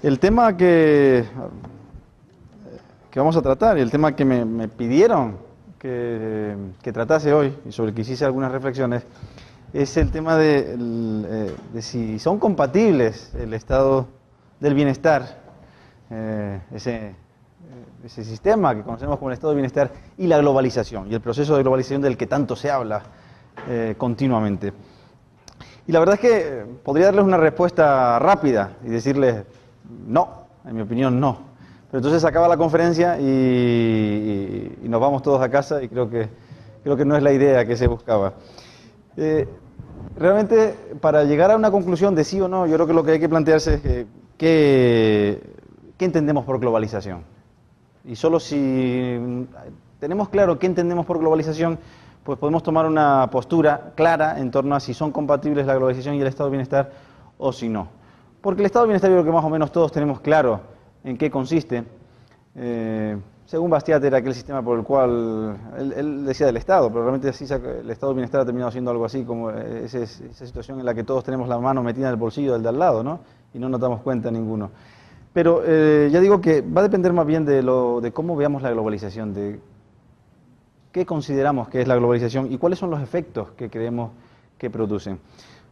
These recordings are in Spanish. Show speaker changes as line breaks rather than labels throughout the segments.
El tema que vamos a tratar y el tema que me pidieron que tratase hoy y sobre el que hiciese algunas reflexiones es el tema de si son compatibles el estado del bienestar, ese sistema que conocemos como el estado del bienestar y la globalización y el proceso de globalización del que tanto se habla continuamente. Y la verdad es que podría darles una respuesta rápida y decirles no, en mi opinión no. Pero entonces acaba la conferencia y nos vamos todos a casa y creo que no es la idea que se buscaba. Realmente, para llegar a una conclusión de sí o no, yo creo que lo que hay que plantearse es qué entendemos por globalización. Y solo si tenemos claro qué entendemos por globalización, pues podemos tomar una postura clara en torno a si son compatibles la globalización y el estado de bienestar o si no. Porque el estado de bienestar yo creo que más o menos todos tenemos claro en qué consiste. Según Bastiat era aquel sistema por el cual, él decía del Estado, pero realmente así el estado de bienestar ha terminado siendo algo así como esa situación en la que todos tenemos la mano metida en el bolsillo del de al lado, ¿no? Y no nos damos cuenta ninguno. Pero ya digo que va a depender más bien de cómo veamos la globalización, de qué consideramos que es la globalización y cuáles son los efectos que creemos que producen.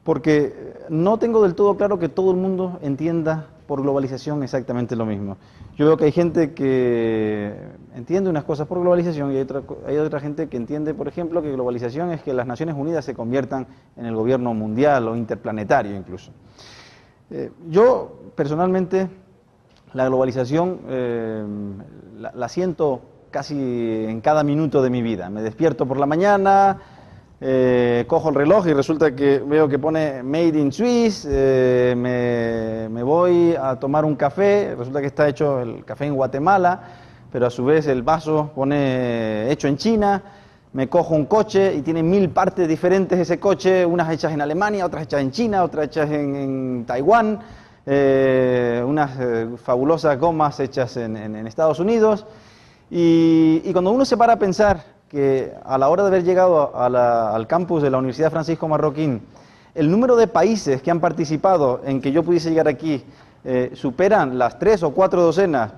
Porque no tengo del todo claro que todo el mundo entienda por globalización exactamente lo mismo. Yo veo que hay gente que entiende unas cosas por globalización y hay otra gente que entiende, por ejemplo, que globalización es que las Naciones Unidas se conviertan en el gobierno mundial o interplanetario incluso. Yo, personalmente, la globalización la siento casi en cada minuto de mi vida. Me despierto por la mañana, cojo el reloj y resulta que veo que pone Made in Swiss, me voy a tomar un café, resulta que está hecho el café en Guatemala, pero a su vez el vaso pone hecho en China. Me cojo un coche y tiene 1000 partes diferentes ese coche, unas hechas en Alemania, otras hechas en China, otras hechas en Taiwán, unas fabulosas gomas hechas en Estados Unidos. Y cuando uno se para a pensar que a la hora de haber llegado al campus de la Universidad Francisco Marroquín, el número de países que han participado en que yo pudiese llegar aquí superan las 3 o 4 docenas,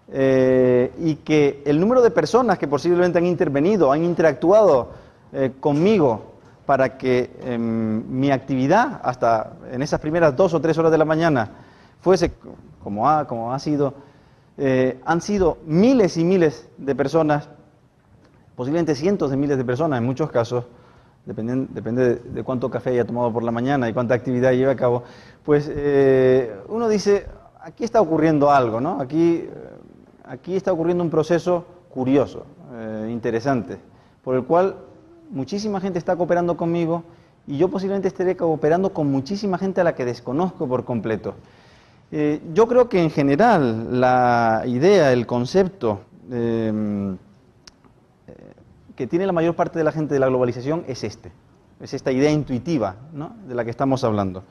y que el número de personas que posiblemente han intervenido, han interactuado conmigo para que mi actividad, hasta en esas primeras 2 o 3 horas de la mañana, fuese como ha sido, han sido miles y miles de personas, posiblemente cientos de miles de personas en muchos casos, depende de cuánto café haya tomado por la mañana y cuánta actividad lleve a cabo, pues uno dice, aquí está ocurriendo algo, ¿no? Aquí está ocurriendo un proceso curioso, interesante, por el cual muchísima gente está cooperando conmigo y yo posiblemente estaré cooperando con muchísima gente a la que desconozco por completo. Yo creo que en general la idea, el concepto que tiene la mayor parte de la gente de la globalización es esta idea intuitiva, ¿no?, de la que estamos hablando.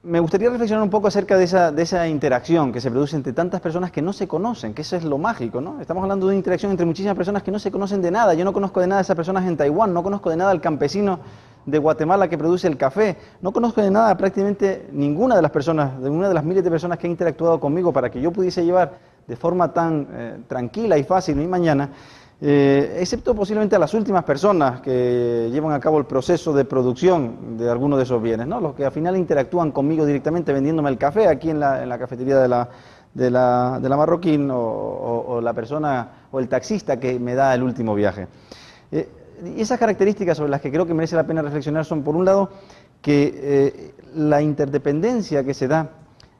Me gustaría reflexionar un poco acerca de esa interacción que se produce entre tantas personas que no se conocen, que eso es lo mágico, ¿no? Estamos hablando de una interacción entre muchísimas personas que no se conocen de nada. Yo no conozco de nada a esas personas en Taiwán, no conozco de nada al campesino de Guatemala que produce el café, no conozco de nada a prácticamente ninguna de las personas, de una de las miles de personas que han interactuado conmigo para que yo pudiese llevar de forma tan tranquila y fácil mi mañana, excepto posiblemente a las últimas personas que llevan a cabo el proceso de producción de alguno de esos bienes, ¿no? Los que al final interactúan conmigo directamente vendiéndome el café aquí en la cafetería de la Marroquín, o la persona o el taxista que me da el último viaje. Y esas características sobre las que creo que merece la pena reflexionar son, por un lado, que la interdependencia que se da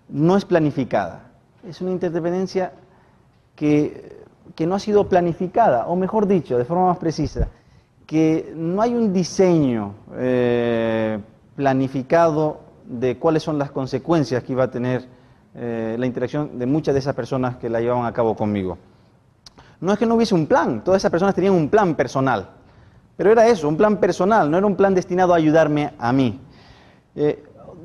no es planificada. Es una interdependencia que no ha sido planificada, o mejor dicho, de forma más precisa, que no hay un diseño planificado de cuáles son las consecuencias que iba a tener la interacción de muchas de esas personas que la llevaban a cabo conmigo. No es que no hubiese un plan, todas esas personas tenían un plan personal, pero era eso, un plan personal, no era un plan destinado a ayudarme a mí.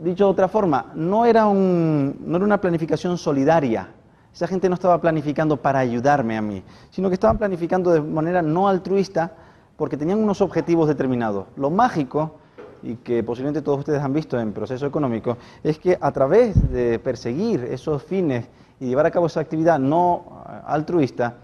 Dicho de otra forma, no era una planificación solidaria. Esa gente no estaba planificando para ayudarme a mí, sino que estaban planificando de manera no altruista porque tenían unos objetivos determinados. Lo mágico, y que posiblemente todos ustedes han visto en Proceso Económico, es que a través de perseguir esos fines y llevar a cabo esa actividad no altruista,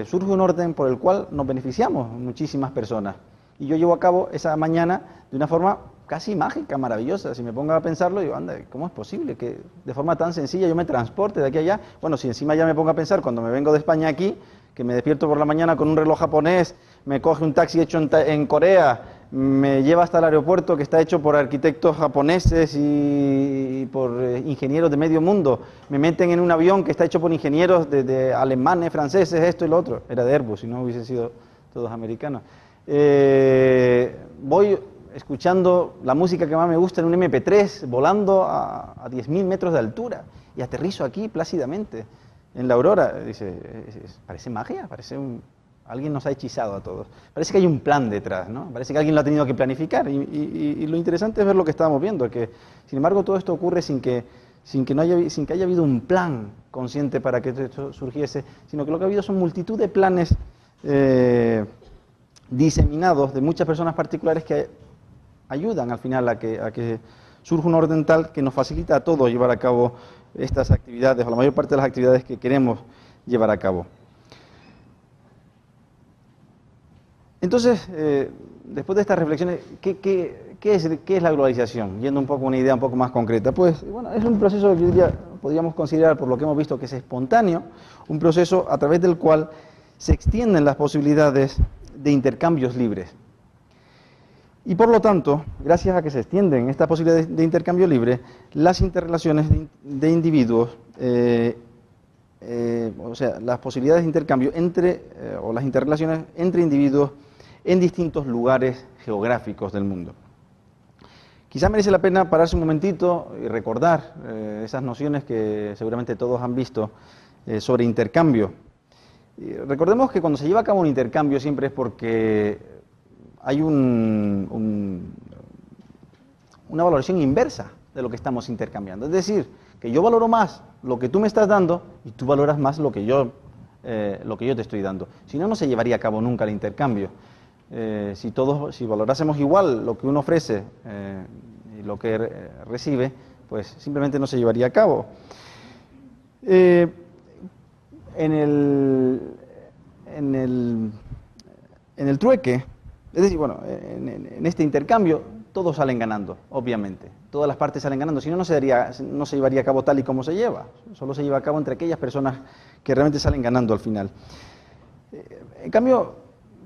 surge un orden por el cual nos beneficiamos muchísimas personas. Y yo llevo a cabo esa mañana de una forma casi mágica, maravillosa. Si me pongo a pensarlo, digo, anda, ¿cómo es posible que de forma tan sencilla yo me transporte de aquí a allá? Bueno, si encima ya me pongo a pensar cuando me vengo de España aquí, que me despierto por la mañana con un reloj japonés, me coge un taxi hecho en Corea, me lleva hasta el aeropuerto que está hecho por arquitectos japoneses y por ingenieros de medio mundo, me meten en un avión que está hecho por ingenieros de alemanes, franceses, esto y lo otro. Era de Airbus, si no hubiesen sido todos americanos. Voy escuchando la música que más me gusta en un MP3, volando a 10.000 metros de altura, y aterrizo aquí plácidamente, en la Aurora. Dice, parece magia, alguien nos ha hechizado a todos. Parece que hay un plan detrás, ¿no? Parece que alguien lo ha tenido que planificar, y lo interesante es ver lo que estábamos viendo, que sin embargo todo esto ocurre sin que haya habido un plan consciente para que esto surgiese, sino que lo que ha habido son multitud de planes diseminados de muchas personas particulares que ayudan al final a que surja un orden tal que nos facilita a todos llevar a cabo estas actividades, o la mayor parte de las actividades que queremos llevar a cabo. Entonces, después de estas reflexiones, ¿qué es la globalización? Yendo un poco a una idea un poco más concreta. Pues, bueno, es un proceso que hoy día podríamos considerar, por lo que hemos visto, que es espontáneo, un proceso a través del cual se extienden las posibilidades de intercambios libres. Y por lo tanto, gracias a que se extienden estas posibilidades de intercambio libre, las interrelaciones de individuos, o sea, las posibilidades de intercambio o las interrelaciones entre individuos en distintos lugares geográficos del mundo. Quizá merece la pena pararse un momentito y recordar esas nociones que seguramente todos han visto sobre intercambio. Y recordemos que cuando se lleva a cabo un intercambio siempre es porque hay una valoración inversa de lo que estamos intercambiando. Es decir, que yo valoro más lo que tú me estás dando y tú valoras más lo que yo te estoy dando. Si no, no se llevaría a cabo nunca el intercambio. Si valorásemos igual lo que uno ofrece y lo que recibe, pues simplemente no se llevaría a cabo. En el trueque, es decir, bueno, en este intercambio todos salen ganando, obviamente. Todas las partes salen ganando, si no, no se llevaría a cabo tal y como se lleva. Solo se lleva a cabo entre aquellas personas que realmente salen ganando al final. En cambio,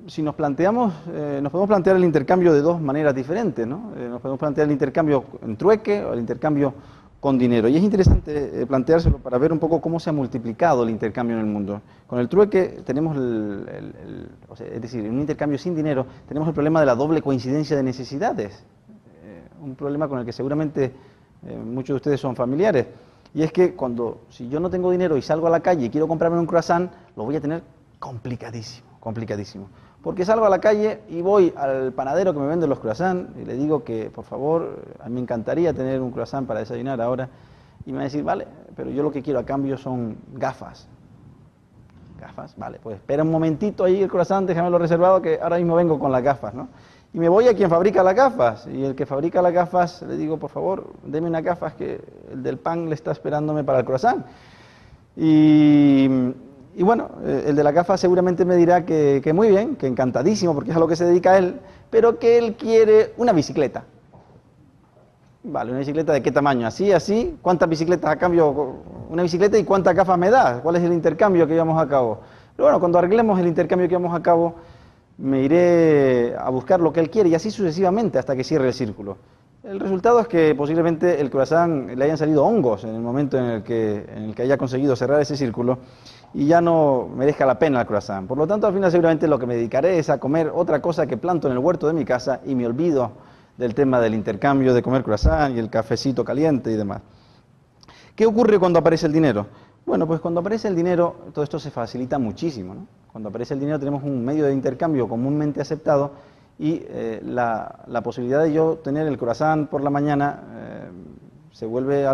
si nos planteamos, nos podemos plantear el intercambio de dos maneras diferentes, ¿no? Nos podemos plantear el intercambio en trueque o el intercambio con dinero. Y es interesante planteárselo para ver un poco cómo se ha multiplicado el intercambio en el mundo. Con el trueque tenemos es decir, en un intercambio sin dinero tenemos el problema de la doble coincidencia de necesidades. Un problema con el que seguramente muchos de ustedes son familiares. Y es que si yo no tengo dinero y salgo a la calle y quiero comprarme un croissant, lo voy a tener complicadísimo, complicadísimo. Porque salgo a la calle y voy al panadero que me vende los croissants y le digo que, por favor, a mí me encantaría tener un croissant para desayunar ahora. Y me va a decir, vale, pero yo lo que quiero a cambio son gafas. ¿Gafas? Vale, pues espera un momentito ahí el croissant, déjamelo reservado que ahora mismo vengo con las gafas, ¿no? Y me voy a quien fabrica las gafas. Y el que fabrica las gafas le digo, por favor, deme unas gafas que el del pan le está esperándome para el croissant. Y bueno, el de la gafa seguramente me dirá que muy bien, que encantadísimo, porque es a lo que se dedica él, pero que él quiere una bicicleta. Vale, ¿una bicicleta de qué tamaño? ¿Así, así? ¿Cuántas bicicletas a cambio? ¿Una bicicleta y cuántas gafas me da? ¿Cuál es el intercambio que llevamos a cabo? Pero bueno, cuando arreglemos el intercambio que llevamos a cabo, me iré a buscar lo que él quiere y así sucesivamente hasta que cierre el círculo. El resultado es que posiblemente el croissant le hayan salido hongos en el momento en el que haya conseguido cerrar ese círculo y ya no merezca la pena el croissant. Por lo tanto, al final seguramente lo que me dedicaré es a comer otra cosa que planto en el huerto de mi casa y me olvido del tema del intercambio, de comer croissant y el cafecito caliente y demás. ¿Qué ocurre cuando aparece el dinero? Bueno, pues cuando aparece el dinero todo esto se facilita muchísimo, ¿no? Cuando aparece el dinero tenemos un medio de intercambio comúnmente aceptado y la posibilidad de yo tener el croissant por la mañana se vuelve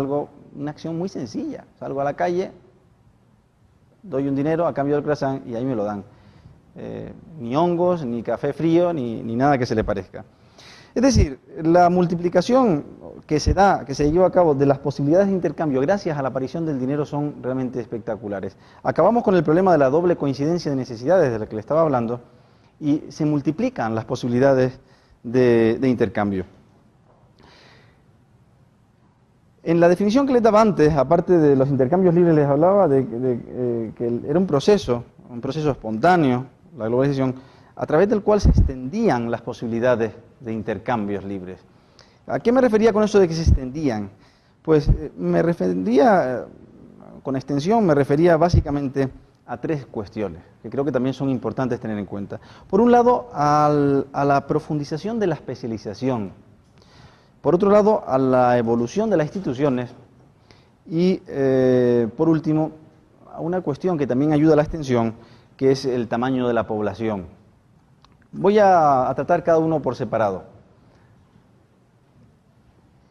una acción muy sencilla. Salgo a la calle, doy un dinero a cambio del croissant y ahí me lo dan. Ni hongos, ni café frío, ni nada que se le parezca. Es decir, la multiplicación que se lleva a cabo de las posibilidades de intercambio gracias a la aparición del dinero son realmente espectaculares. Acabamos con el problema de la doble coincidencia de necesidades de la que le estaba hablando y se multiplican las posibilidades de intercambio. En la definición que les daba antes, aparte de los intercambios libres, les hablaba de que era un proceso espontáneo, la globalización, a través del cual se extendían las posibilidades de intercambios libres. ¿A qué me refería con eso de que se extendían? Pues con extensión me refería básicamente a tres cuestiones, que creo que también son importantes tener en cuenta. Por un lado, a la profundización de la especialización. Por otro lado, a la evolución de las instituciones. Y, por último, a una cuestión que también ayuda a la extensión, que es el tamaño de la población. Voy a tratar cada uno por separado.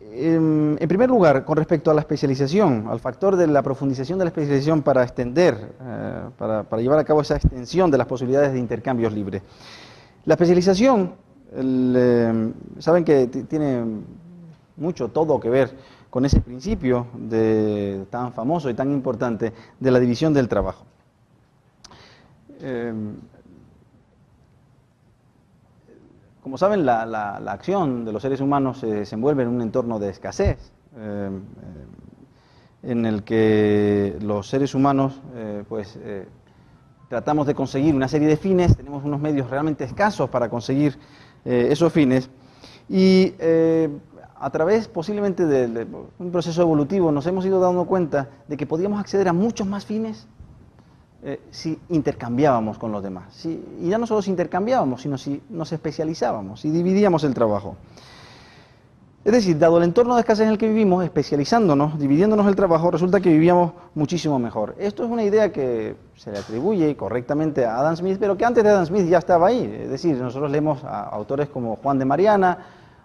En primer lugar, con respecto a la especialización, al factor de la profundización de la especialización para extender, para llevar a cabo esa extensión de las posibilidades de intercambios libres. La especialización, saben que tiene todo que ver con ese principio tan famoso y tan importante de la división del trabajo. Como saben, la acción de los seres humanos se desenvuelve en un entorno de escasez, en el que los seres humanos tratamos de conseguir una serie de fines, tenemos unos medios realmente escasos para conseguir esos fines, y a través posiblemente de un proceso evolutivo nos hemos ido dando cuenta de que podíamos acceder a muchos más fines si intercambiábamos con los demás. Y ya no solo si intercambiábamos, sino si nos especializábamos, si dividíamos el trabajo. Es decir, dado el entorno de escasez en el que vivimos, especializándonos, dividiéndonos el trabajo, resulta que vivíamos muchísimo mejor. Esto es una idea que se le atribuye correctamente a Adam Smith, pero que antes de Adam Smith ya estaba ahí. Es decir, nosotros leemos a autores como Juan de Mariana,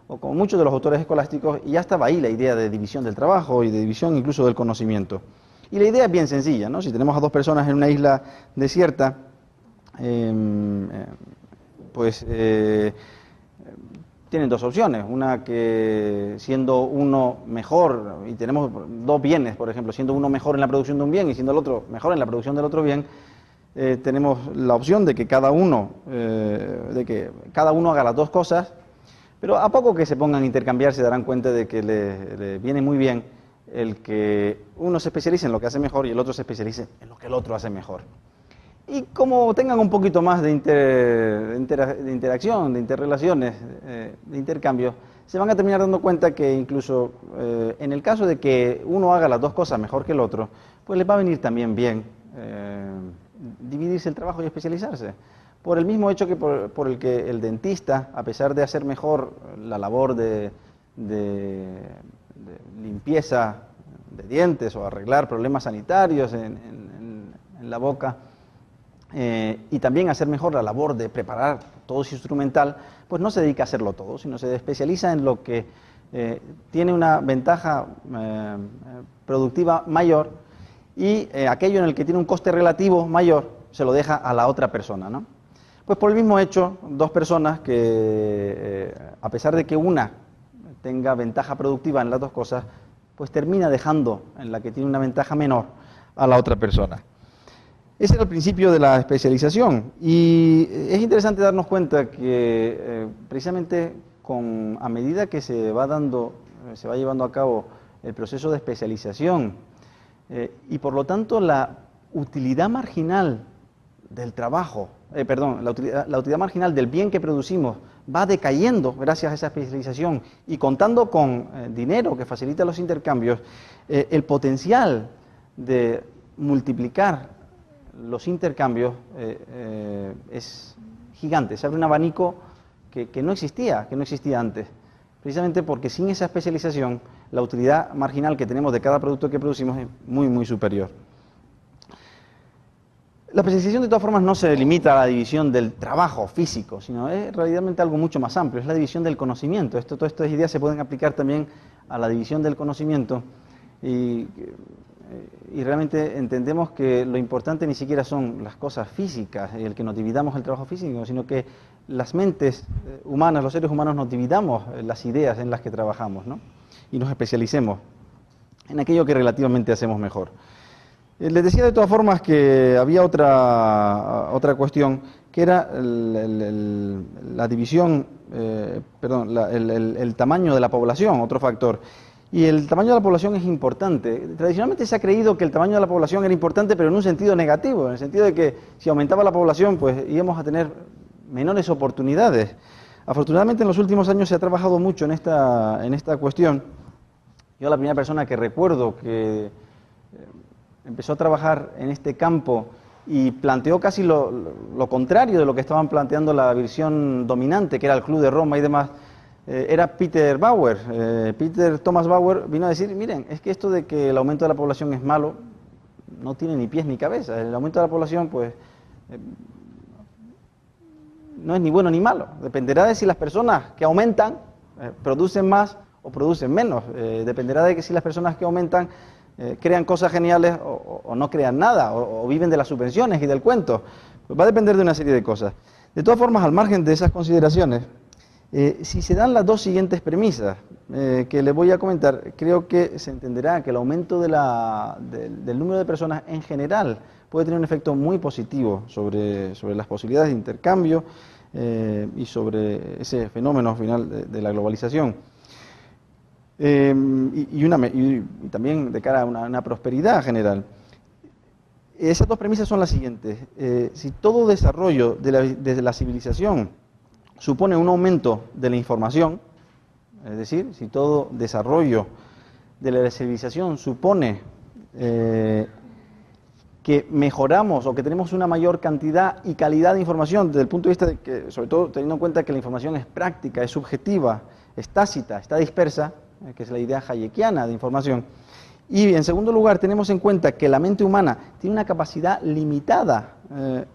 o como muchos de los autores escolásticos, y ya estaba ahí la idea de división del trabajo y de división incluso del conocimiento. Y la idea es bien sencilla, ¿no? Si tenemos a dos personas en una isla desierta, tienen dos opciones. Una que siendo uno mejor, y tenemos dos bienes, por ejemplo, siendo uno mejor en la producción de un bien y siendo el otro mejor en la producción del otro bien, tenemos la opción de que cada uno haga las dos cosas, pero a poco que se pongan a intercambiar se darán cuenta de que le viene muy bien el que uno se especialice en lo que hace mejor y el otro se especialice en lo que el otro hace mejor. Y como tengan un poquito más de interacción, de interrelaciones, de intercambio, se van a terminar dando cuenta que incluso en el caso de que uno haga las dos cosas mejor que el otro, pues les va a venir también bien dividirse el trabajo y especializarse. Por el mismo hecho que por el que el dentista, a pesar de hacer mejor la labor de limpieza de dientes o arreglar problemas sanitarios en la boca, y también hacer mejor la labor de preparar todo su instrumental, pues no se dedica a hacerlo todo, sino se especializa en lo que tiene una ventaja productiva mayor, y aquello en el que tiene un coste relativo mayor se lo deja a la otra persona, ¿no? Pues por el mismo hecho, dos personas que a pesar de que una tenga ventaja productiva en las dos cosas, pues termina dejando en la que tiene una ventaja menor a la otra persona. Ese era el principio de la especialización, y es interesante darnos cuenta que precisamente a medida que se va llevando a cabo el proceso de especialización, y por lo tanto la utilidad marginal del trabajo, la utilidad marginal del bien que producimos va decayendo gracias a esa especialización, y contando con dinero que facilita los intercambios, el potencial de multiplicar los intercambios es gigante. Se abre un abanico que no existía antes, precisamente porque sin esa especialización la utilidad marginal que tenemos de cada producto que producimos es muy, muy superior. La especialización, de todas formas, no se limita a la división del trabajo físico, sino es realmente algo mucho más amplio, es la división del conocimiento. Todas estas ideas se pueden aplicar también a la división del conocimiento, y y realmente entendemos que lo importante ni siquiera son las cosas físicas, el que nos dividamos el trabajo físico, sino que las mentes humanas, los seres humanos nos dividamos las ideas en las que trabajamos, ¿no? Y nos especialicemos en aquello que relativamente hacemos mejor. Les decía de todas formas que había otra cuestión, que era la división, el tamaño de la población, otro factor. Y el tamaño de la población es importante. Tradicionalmente se ha creído que el tamaño de la población era importante, pero en un sentido negativo, en el sentido de que si aumentaba la población, pues íbamos a tener menores oportunidades. Afortunadamente en los últimos años se ha trabajado mucho en esta cuestión. Yo la primera persona que recuerdo que empezó a trabajar en este campo y planteó casi lo contrario de lo que estaban planteando la visión dominante, que era el Club de Roma y demás, era Peter Bauer. Peter Thomas Bauer vino a decir, miren, es que esto de que el aumento de la población es malo, no tiene ni pies ni cabeza. El aumento de la población, pues, no es ni bueno ni malo. Dependerá de si las personas que aumentan producen más o producen menos. Dependerá de que si las personas que aumentan crean cosas geniales o no crean nada, o viven de las subvenciones y del cuento. Pues va a depender de una serie de cosas. De todas formas, al margen de esas consideraciones, si se dan las dos siguientes premisas que les voy a comentar, creo que se entenderá que el aumento del número de personas en general puede tener un efecto muy positivo sobre las posibilidades de intercambio y sobre ese fenómeno final de la globalización. Y también de cara a una prosperidad general. Esas dos premisas son las siguientes. Si todo desarrollo de la civilización supone un aumento de la información, es decir, si todo desarrollo de la civilización supone que mejoramos o que tenemos una mayor cantidad y calidad de información desde el punto de vista de que, sobre todo teniendo en cuenta que la información es práctica, es subjetiva, es tácita, está dispersa, que es la idea hayekiana de información. Y en segundo lugar, tenemos en cuenta que la mente humana tiene una capacidad limitada, al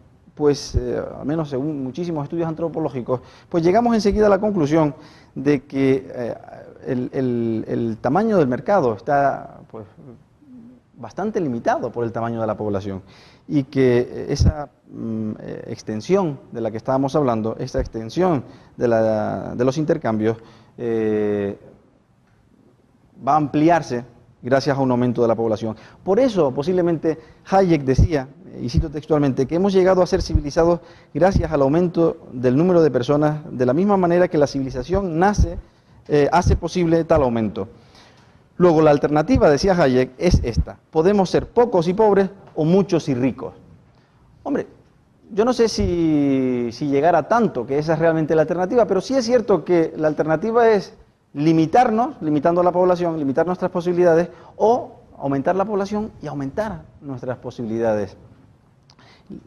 menos según muchísimos estudios antropológicos, pues llegamos enseguida a la conclusión de que el tamaño del mercado está pues bastante limitado por el tamaño de la población y que esa extensión de la que estábamos hablando, esa extensión de los intercambios, va a ampliarse gracias a un aumento de la población. Por eso, posiblemente, Hayek decía, y cito textualmente, que hemos llegado a ser civilizados gracias al aumento del número de personas, de la misma manera que la civilización hace posible tal aumento. Luego, la alternativa, decía Hayek, es esta. Podemos ser pocos y pobres o muchos y ricos. Hombre, yo no sé si llegar a tanto, que esa es realmente la alternativa, pero sí es cierto que la alternativa es limitando la población, limitar nuestras posibilidades, o aumentar la población y aumentar nuestras posibilidades.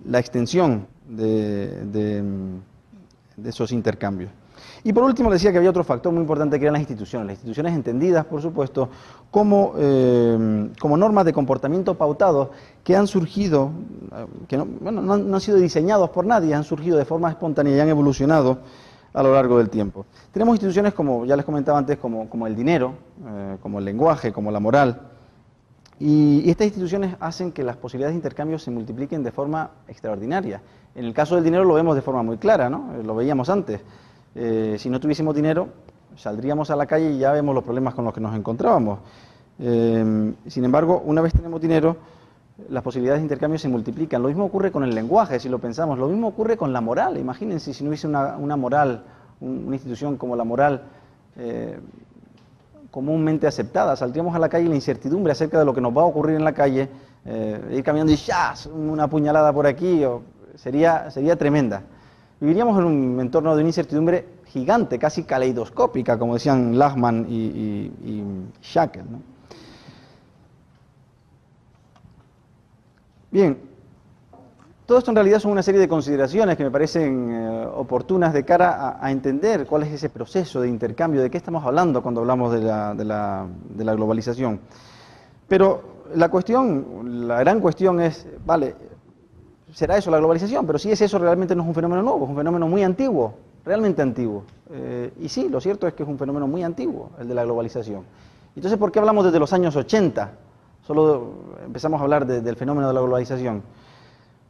La extensión de esos intercambios. Y por último decía que había otro factor muy importante que eran las instituciones entendidas, por supuesto, como normas de comportamiento pautados que han surgido, que no han sido diseñados por nadie, han surgido de forma espontánea y han evolucionado a lo largo del tiempo. Tenemos instituciones, como ya les comentaba antes, como el dinero, como el lenguaje, como la moral, y estas instituciones hacen que las posibilidades de intercambio se multipliquen de forma extraordinaria. En el caso del dinero lo vemos de forma muy clara, ¿no? Lo veíamos antes. Si no tuviésemos dinero, saldríamos a la calle y ya vemos los problemas con los que nos encontrábamos. Sin embargo, una vez tenemos dinero, las posibilidades de intercambio se multiplican. Lo mismo ocurre con el lenguaje, si lo pensamos. Lo mismo ocurre con la moral. Imagínense si no hubiese una moral, una institución como la moral comúnmente aceptada. Saldríamos a la calle y la incertidumbre acerca de lo que nos va a ocurrir en la calle, ir caminando y ¡chas! Una puñalada por aquí, sería tremenda. Viviríamos en un entorno de una incertidumbre gigante, casi caleidoscópica, como decían Lachmann y Shackle, ¿no? Bien, todo esto en realidad son una serie de consideraciones que me parecen oportunas de cara a entender cuál es ese proceso de intercambio, de qué estamos hablando cuando hablamos de la globalización. Pero la gran cuestión es, vale, será eso la globalización, pero si es eso realmente no es un fenómeno nuevo, es un fenómeno muy antiguo, realmente antiguo. Y sí, lo cierto es que es un fenómeno muy antiguo, el de la globalización. Entonces, ¿por qué hablamos desde los años 80 solo empezamos a hablar del fenómeno de la globalización.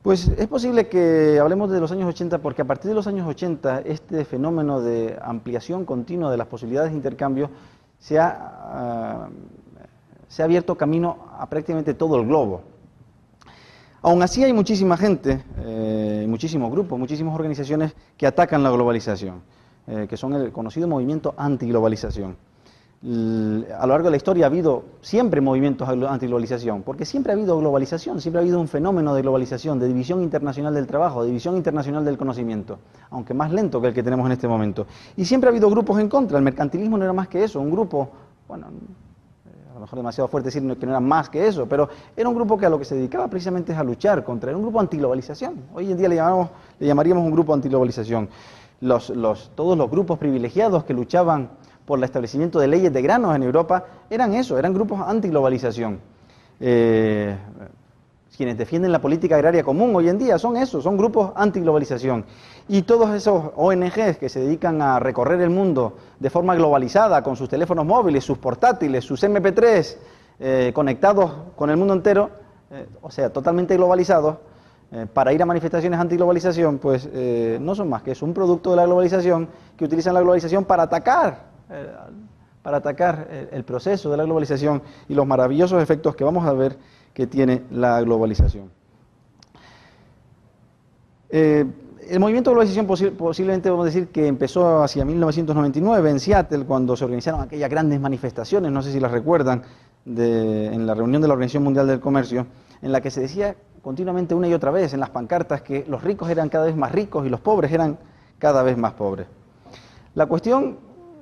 Pues es posible que hablemos de los años 80, porque a partir de los años 80 este fenómeno de ampliación continua de las posibilidades de intercambio se ha abierto camino a prácticamente todo el globo. Aún así hay muchísima gente, muchísimos grupos, muchísimas organizaciones que atacan la globalización, que son el conocido movimiento antiglobalización. A lo largo de la historia ha habido siempre movimientos antiglobalización, porque siempre ha habido globalización, siempre ha habido un fenómeno de globalización, de división internacional del trabajo, de división internacional del conocimiento, aunque más lento que el que tenemos en este momento. Y siempre ha habido grupos en contra. El mercantilismo no era más que eso, un grupo, bueno, a lo mejor demasiado fuerte decir que no era más que eso, pero era un grupo que a lo que se dedicaba precisamente es a luchar contra, era un grupo antiglobalización. Hoy en día le llamaríamos un grupo antiglobalización. Todos los grupos privilegiados que luchaban por el establecimiento de leyes de granos en Europa, eran eso, eran grupos antiglobalización. Quienes defienden la política agraria común hoy en día son esos, son grupos antiglobalización. Y todos esos ONGs que se dedican a recorrer el mundo de forma globalizada, con sus teléfonos móviles, sus portátiles, sus MP3, conectados con el mundo entero, o sea, totalmente globalizados, para ir a manifestaciones antiglobalización, pues no son más que eso, un producto de la globalización, que utilizan la globalización para atacar el proceso de la globalización y los maravillosos efectos que vamos a ver que tiene la globalización. El movimiento de globalización posiblemente vamos a decir que empezó hacia 1999 en Seattle, cuando se organizaron aquellas grandes manifestaciones, no sé si las recuerdan, en la reunión de la Organización Mundial del Comercio, en la que se decía continuamente una y otra vez en las pancartas que los ricos eran cada vez más ricos y los pobres eran cada vez más pobres. La cuestión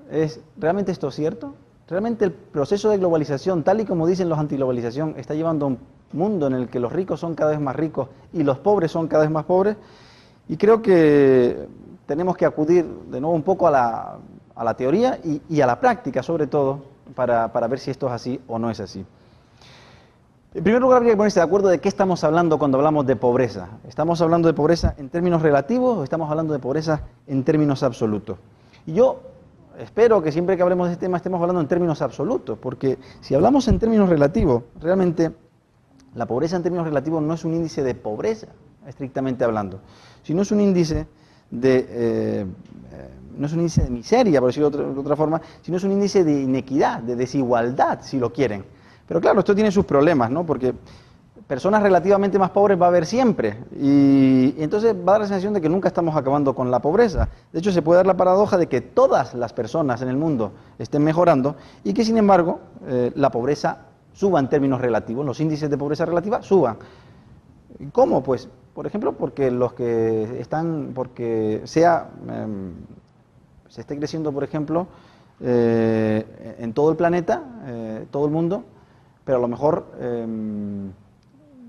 es, ¿realmente esto es cierto? ¿Realmente el proceso de globalización, tal y como dicen los antiglobalización, está llevando a un mundo en el que los ricos son cada vez más ricos y los pobres son cada vez más pobres? Y creo que tenemos que acudir de nuevo un poco a la teoría y a la práctica, sobre todo, para ver si esto es así o no es así. En primer lugar, habría que ponerse de acuerdo de qué estamos hablando cuando hablamos de pobreza. ¿Estamos hablando de pobreza en términos relativos o estamos hablando de pobreza en términos absolutos? Y yo espero que siempre que hablemos de este tema estemos hablando en términos absolutos, porque si hablamos en términos relativos, realmente la pobreza en términos relativos no es un índice de pobreza, estrictamente hablando, sino es un índice de miseria, por decirlo de otra forma, sino es un índice de inequidad, de desigualdad, si lo quieren. Pero claro, esto tiene sus problemas, ¿no? Porque personas relativamente más pobres va a haber siempre, y entonces va a dar la sensación de que nunca estamos acabando con la pobreza. De hecho, se puede dar la paradoja de que todas las personas en el mundo estén mejorando y que, sin embargo, la pobreza suba en términos relativos, los índices de pobreza relativa suban. ¿Cómo? Pues, por ejemplo, porque se esté creciendo, por ejemplo, en todo el planeta, todo el mundo, pero a lo mejor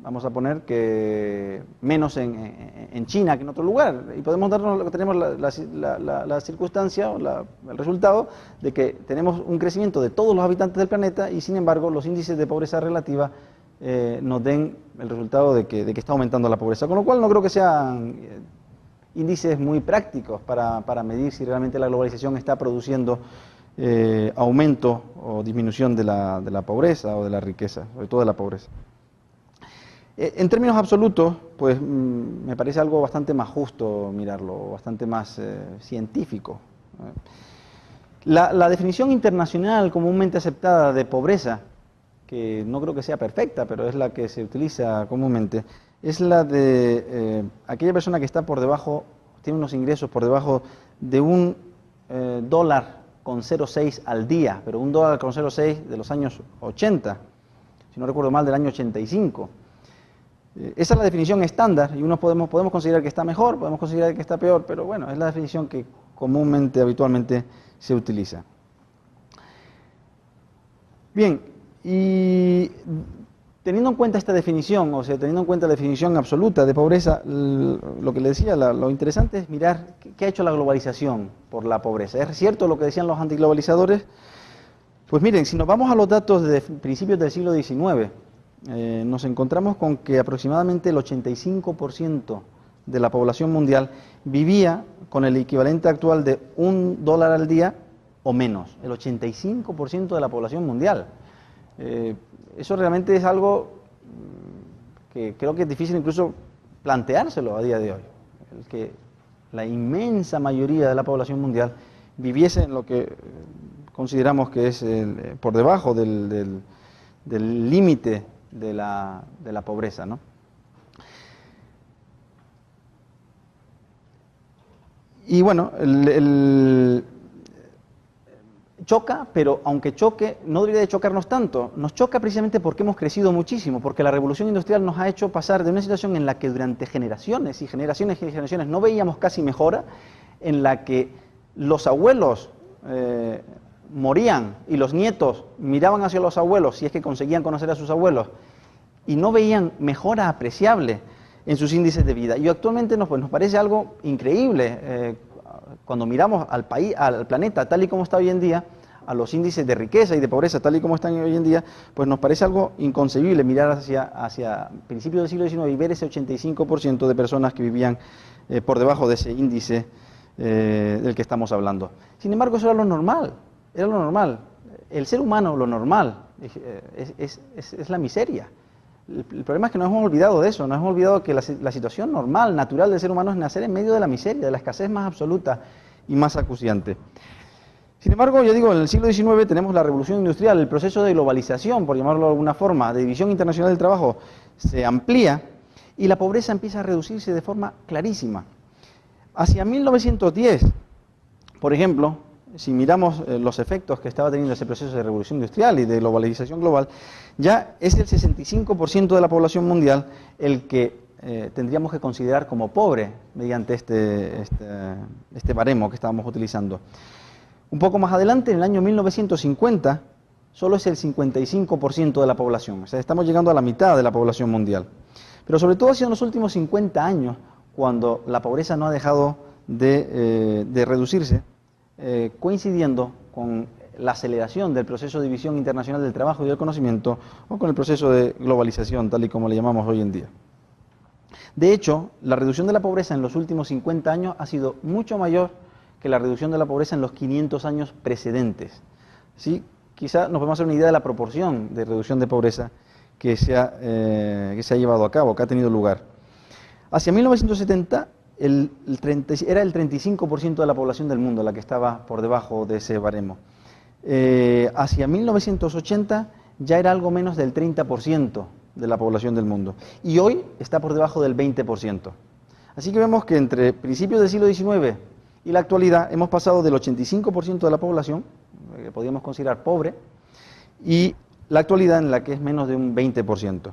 vamos a poner que menos en China que en otro lugar, y podemos darnos, tenemos la circunstancia o el resultado de que tenemos un crecimiento de todos los habitantes del planeta y sin embargo los índices de pobreza relativa nos den el resultado de que está aumentando la pobreza, con lo cual no creo que sean índices muy prácticos para medir si realmente la globalización está produciendo aumento o disminución de la pobreza o de la riqueza, sobre todo de la pobreza. En términos absolutos, pues me parece algo bastante más justo mirarlo, bastante más científico. La definición internacional comúnmente aceptada de pobreza, que no creo que sea perfecta, pero es la que se utiliza comúnmente, es la de aquella persona que está por debajo, tiene unos ingresos por debajo de un $1,06 al día, pero un $1,06 de los años 80, si no recuerdo mal, del año 85. Esa es la definición estándar y unos podemos considerar que está mejor, podemos considerar que está peor, pero bueno, es la definición que comúnmente, habitualmente se utiliza. Bien, y teniendo en cuenta esta definición, o sea, teniendo en cuenta la definición absoluta de pobreza, lo que le decía, lo interesante es mirar qué ha hecho la globalización por la pobreza. ¿Es cierto lo que decían los antiglobalizadores? Pues miren, si nos vamos a los datos de principios del siglo XIX, nos encontramos con que aproximadamente el 85% de la población mundial vivía con el equivalente actual de $1 al día o menos. El 85% de la población mundial. eso realmente es algo que creo que es difícil incluso planteárselo a día de hoy. El que la inmensa mayoría de la población mundial viviese en lo que consideramos que es por debajo del límite de la pobreza, ¿no? Y bueno, choca, pero aunque choque, no debería de chocarnos tanto. Nos choca precisamente porque hemos crecido muchísimo, porque la revolución industrial nos ha hecho pasar de una situación en la que durante generaciones y generaciones y generaciones no veíamos casi mejora, en la que los abuelos morían y los nietos miraban hacia los abuelos, si es que conseguían conocer a sus abuelos, y no veían mejora apreciable en sus índices de vida. Y actualmente nos parece algo increíble. Cuando miramos al país, al planeta tal y como está hoy en día, a los índices de riqueza y de pobreza tal y como están hoy en día, pues nos parece algo inconcebible mirar hacia principios del siglo XIX y ver ese 85% de personas que vivían por debajo de ese índice del que estamos hablando. Sin embargo, eso era lo normal, era lo normal. El ser humano, lo normal, es la miseria. El problema es que nos hemos olvidado de eso, nos hemos olvidado que la situación normal, natural del ser humano es nacer en medio de la miseria, de la escasez más absoluta y más acuciante. Sin embargo, yo digo, en el siglo XIX tenemos la revolución industrial, el proceso de globalización, por llamarlo de alguna forma, de división internacional del trabajo, se amplía y la pobreza empieza a reducirse de forma clarísima. Hacia 1910, por ejemplo, si miramos los efectos que estaba teniendo ese proceso de revolución industrial y de globalización global, ya es el 65% de la población mundial el que tendríamos que considerar como pobre mediante este baremo que estábamos utilizando. Un poco más adelante, en el año 1950, solo es el 55% de la población, o sea, estamos llegando a la mitad de la población mundial. Pero sobre todo ha sido en los últimos 50 años cuando la pobreza no ha dejado de reducirse, coincidiendo con la aceleración del proceso de división internacional del trabajo y del conocimiento o con el proceso de globalización, tal y como le llamamos hoy en día. De hecho, la reducción de la pobreza en los últimos 50 años ha sido mucho mayor que la reducción de la pobreza en los 500 años precedentes. ¿Sí? Quizá nos podemos hacer una idea de la proporción de reducción de pobreza que se ha llevado a cabo, que ha tenido lugar. Hacia 1970 era el 35% de la población del mundo la que estaba por debajo de ese baremo. Hacia 1980 ya era algo menos del 30% de la población del mundo. Y hoy está por debajo del 20%. Así que vemos que entre principios del siglo XIX y la actualidad hemos pasado del 85% de la población, que podríamos considerar pobre, y la actualidad en la que es menos de un 20%.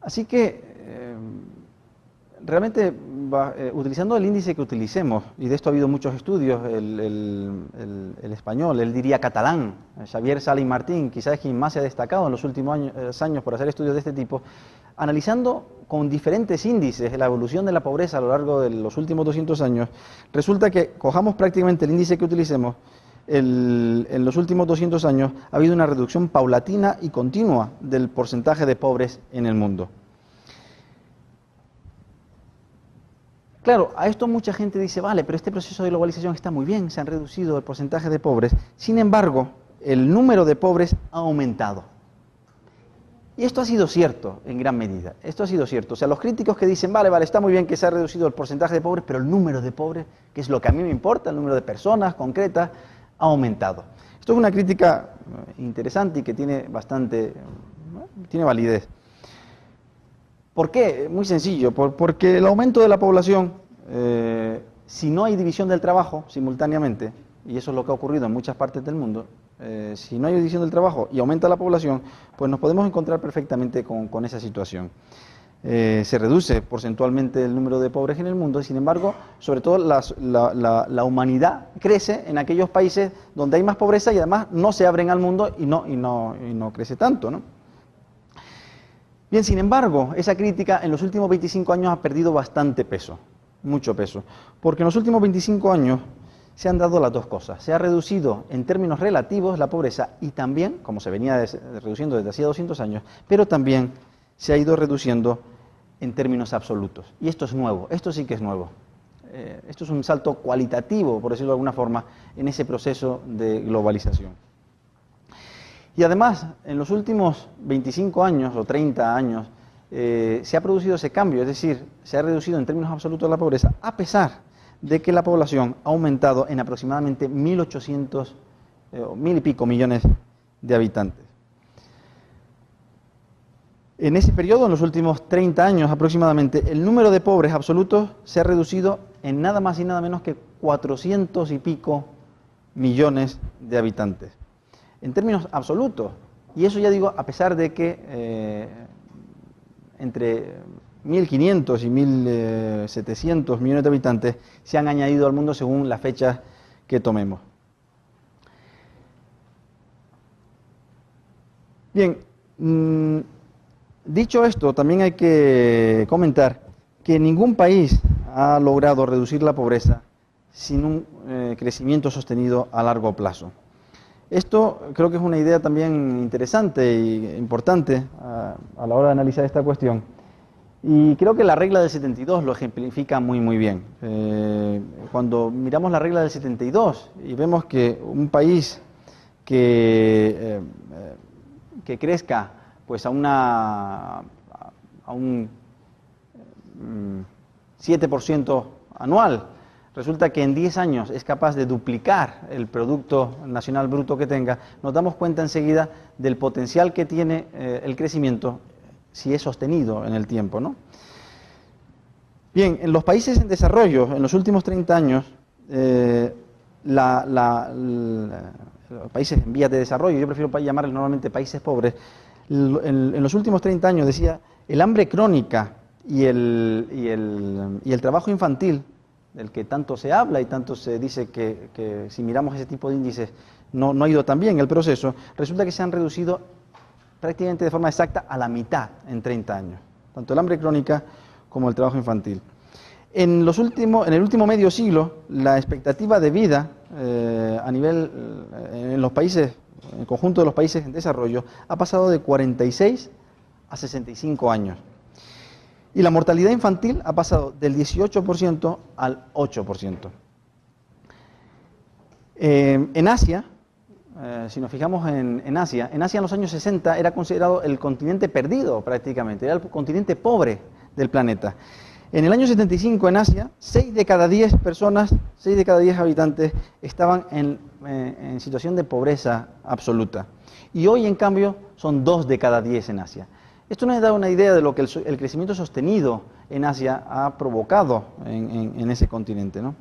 Así que realmente utilizando el índice que utilicemos, y de esto ha habido muchos estudios, el español, él diría catalán, Xavier Sala y Martín, quizás es quien más se ha destacado en los últimos años por hacer estudios de este tipo, analizando con diferentes índices la evolución de la pobreza a lo largo de los últimos 200 años, resulta que cojamos prácticamente el índice que utilicemos, en los últimos 200 años ha habido una reducción paulatina y continua del porcentaje de pobres en el mundo. Claro, a esto mucha gente dice, vale, pero este proceso de globalización está muy bien, se han reducido el porcentaje de pobres. Sin embargo, el número de pobres ha aumentado. Y esto ha sido cierto en gran medida, esto ha sido cierto. O sea, los críticos que dicen, vale, está muy bien que se ha reducido el porcentaje de pobres, pero el número de pobres, que es lo que a mí me importa, el número de personas concretas, ha aumentado. Esto es una crítica interesante y que tiene tiene validez. ¿Por qué? Muy sencillo, porque el aumento de la población, si no hay división del trabajo simultáneamente, y eso es lo que ha ocurrido en muchas partes del mundo, si no hay división del trabajo y aumenta la población, pues nos podemos encontrar perfectamente con esa situación. Se reduce porcentualmente el número de pobres en el mundo y, sin embargo, sobre todo la humanidad crece en aquellos países donde hay más pobreza y además no se abren al mundo y no crece tanto, ¿no? Bien, sin embargo, esa crítica en los últimos 25 años ha perdido bastante peso, mucho peso, porque en los últimos 25 años se han dado las dos cosas. Se ha reducido en términos relativos la pobreza y también, como se venía reduciendo desde hacía 200 años, pero también se ha ido reduciendo en términos absolutos. Y esto es nuevo, esto sí que es nuevo. Esto es un salto cualitativo, por decirlo de alguna forma, en ese proceso de globalización. Y además, en los últimos 25 años o 30 años, se ha producido ese cambio, es decir, se ha reducido en términos absolutos la pobreza, a pesar de que la población ha aumentado en aproximadamente 1.800 o 1.000 y pico millones de habitantes. En ese periodo, en los últimos 30 años aproximadamente, el número de pobres absolutos se ha reducido en nada más y nada menos que 400 y pico millones de habitantes. En términos absolutos, y eso ya digo, a pesar de que entre 1.500 y 1.700 millones de habitantes se han añadido al mundo según las fechas que tomemos. Bien, dicho esto, también hay que comentar que ningún país ha logrado reducir la pobreza sin un crecimiento sostenido a largo plazo. Esto creo que es una idea también interesante e importante a la hora de analizar esta cuestión. Y creo que la regla del 72 lo ejemplifica muy bien. Cuando miramos la regla del 72 y vemos que un país que crezca pues a un 7% anual, resulta que en 10 años es capaz de duplicar el Producto Nacional Bruto que tenga, nos damos cuenta enseguida del potencial que tiene el crecimiento si es sostenido en el tiempo, ¿no? Bien, en los países en desarrollo, en los últimos 30 años, los países en vías de desarrollo, yo prefiero llamarlos normalmente países pobres, en los últimos 30 años, decía, el hambre crónica y el trabajo infantil, del que tanto se habla y tanto se dice que si miramos ese tipo de índices no ha ido tan bien el proceso, resulta que se han reducido prácticamente de forma exacta a la mitad en 30 años, tanto el hambre crónica como el trabajo infantil. En el último medio siglo, la expectativa de vida en los países, en el conjunto de los países en desarrollo, ha pasado de 46 a 65 años. Y la mortalidad infantil ha pasado del 18% al 8%. En Asia, si nos fijamos en Asia en los años 60 era considerado el continente perdido prácticamente, era el continente pobre del planeta. En el año 75 en Asia, 6 de cada 10 personas, 6 de cada 10 habitantes estaban en situación de pobreza absoluta. Y hoy, en cambio, son 2 de cada 10 en Asia. Esto nos da una idea de lo que el crecimiento sostenido en Asia ha provocado en ese continente, ¿no?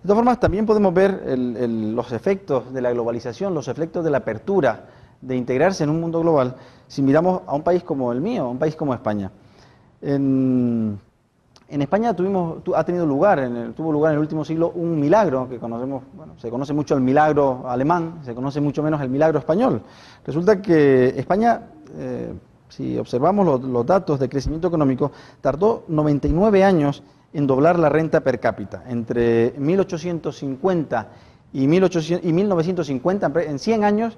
De todas formas, también podemos ver los efectos de la globalización, los efectos de la apertura, de integrarse en un mundo global, si miramos a un país como el mío, a un país como España. En España tuvo lugar en el último siglo un milagro que conocemos, bueno, se conoce mucho el milagro alemán, se conoce mucho menos el milagro español. Resulta que España, si observamos los datos de crecimiento económico, tardó 99 años en doblar la renta per cápita. Entre 1850 y 1950, en 100 años,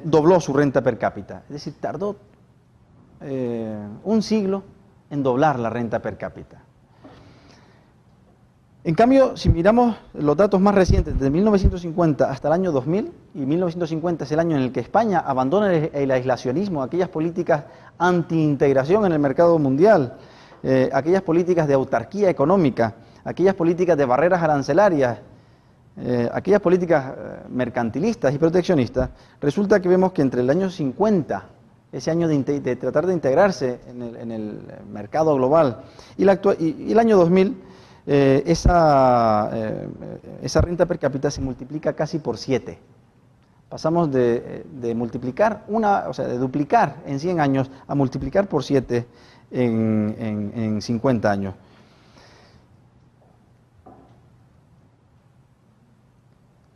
dobló su renta per cápita. Es decir, tardó un siglo en doblar la renta per cápita. En cambio, si miramos los datos más recientes, desde 1950 hasta el año 2000, y 1950 es el año en el que España abandona el aislacionismo, aquellas políticas anti-integración en el mercado mundial, aquellas políticas de autarquía económica, aquellas políticas de barreras arancelarias, aquellas políticas mercantilistas y proteccionistas, resulta que vemos que entre el año 50, ese año de tratar de integrarse en el mercado global, y el año 2000, esa renta per cápita se multiplica casi por 7. Pasamos de multiplicar de duplicar en 100 años a multiplicar por 7 en 50 años.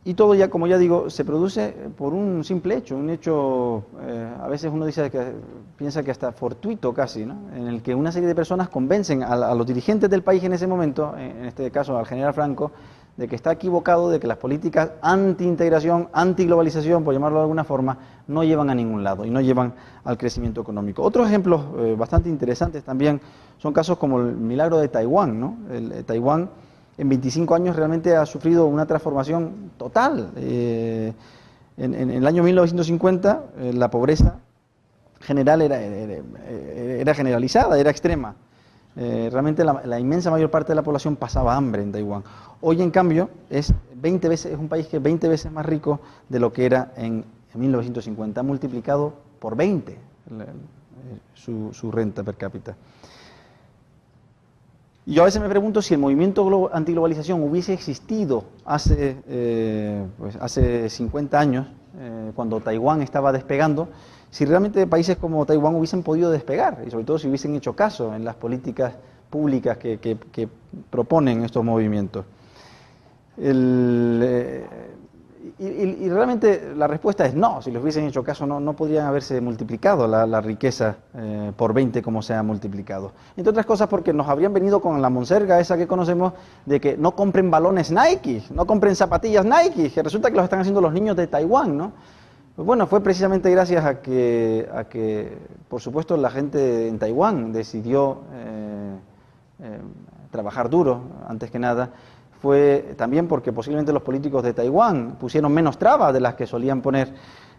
Y todo ya, como ya digo, se produce por un simple hecho, un hecho, a veces uno piensa que hasta fortuito casi, ¿no? En el que una serie de personas convencen a los dirigentes del país en ese momento, en este caso al general Franco, de que está equivocado, de que las políticas anti-integración, anti-globalización, por llamarlo de alguna forma, no llevan a ningún lado y no llevan al crecimiento económico. Otros ejemplos bastante interesantes también son casos como el milagro de Taiwán, ¿no? Taiwán en 25 años realmente ha sufrido una transformación total. En el año 1950 la pobreza general era generalizada, era extrema. Realmente la inmensa mayor parte de la población pasaba hambre en Taiwán. Hoy, en cambio, es un país que es 20 veces más rico de lo que era en 1950. Ha multiplicado por 20 su renta per cápita. Y yo a veces me pregunto si el movimiento antiglobalización hubiese existido hace 50 años, cuando Taiwán estaba despegando, si realmente países como Taiwán hubiesen podido despegar, y sobre todo si hubiesen hecho caso en las políticas públicas que proponen estos movimientos. Y realmente la respuesta es no. Si les hubiesen hecho caso, no podrían haberse multiplicado la riqueza por 20 como se ha multiplicado. Entre otras cosas porque nos habrían venido con la monserga esa que conocemos de que no compren balones Nike, no compren zapatillas Nike, que resulta que los están haciendo los niños de Taiwán, ¿no? Pues bueno, fue precisamente gracias a que, por supuesto, la gente en Taiwán decidió trabajar duro, antes que nada. Fue también porque posiblemente los políticos de Taiwán pusieron menos trabas de las que solían poner,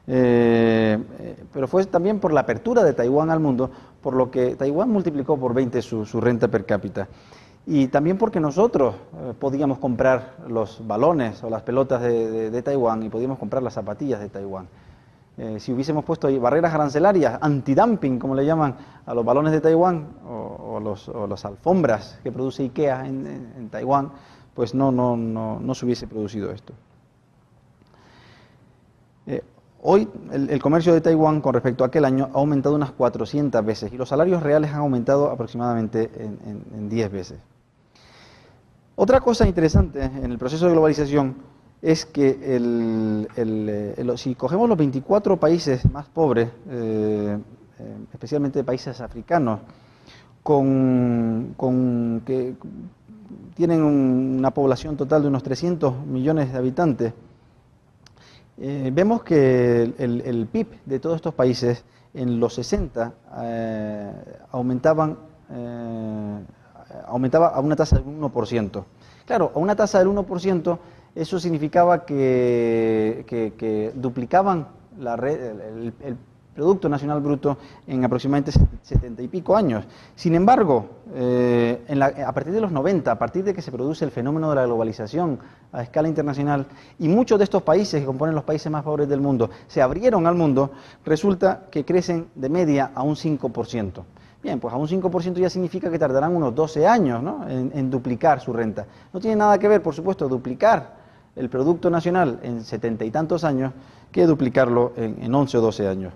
pero fue también por la apertura de Taiwán al mundo, por lo que Taiwán multiplicó por 20 su renta per cápita. Y también porque nosotros podíamos comprar los balones o las pelotas de Taiwán y podíamos comprar las zapatillas de Taiwán. Si hubiésemos puesto ahí barreras arancelarias, antidumping, como le llaman a los balones de Taiwán, o las alfombras que produce IKEA en Taiwán, pues no se hubiese producido esto. Hoy el comercio de Taiwán con respecto a aquel año ha aumentado unas 400 veces y los salarios reales han aumentado aproximadamente en 10 veces. Otra cosa interesante en el proceso de globalización es que si cogemos los 24 países más pobres, especialmente países africanos, que tienen una población total de unos 300 millones de habitantes, vemos que el PIB de todos estos países en los 60 aumentaba a una tasa del 1%. Claro, a una tasa del 1%, eso significaba que duplicaban el Producto Nacional Bruto en aproximadamente 70 y pico años. Sin embargo, a partir de los 90, a partir de que se produce el fenómeno de la globalización a escala internacional, y muchos de estos países que componen los países más pobres del mundo se abrieron al mundo, resulta que crecen de media a un 5%. Bien, pues a un 5% ya significa que tardarán unos 12 años, ¿no?, en duplicar su renta. No tiene nada que ver, por supuesto, duplicar el Producto Nacional en 70 y tantos años que duplicarlo en 11 o 12 años.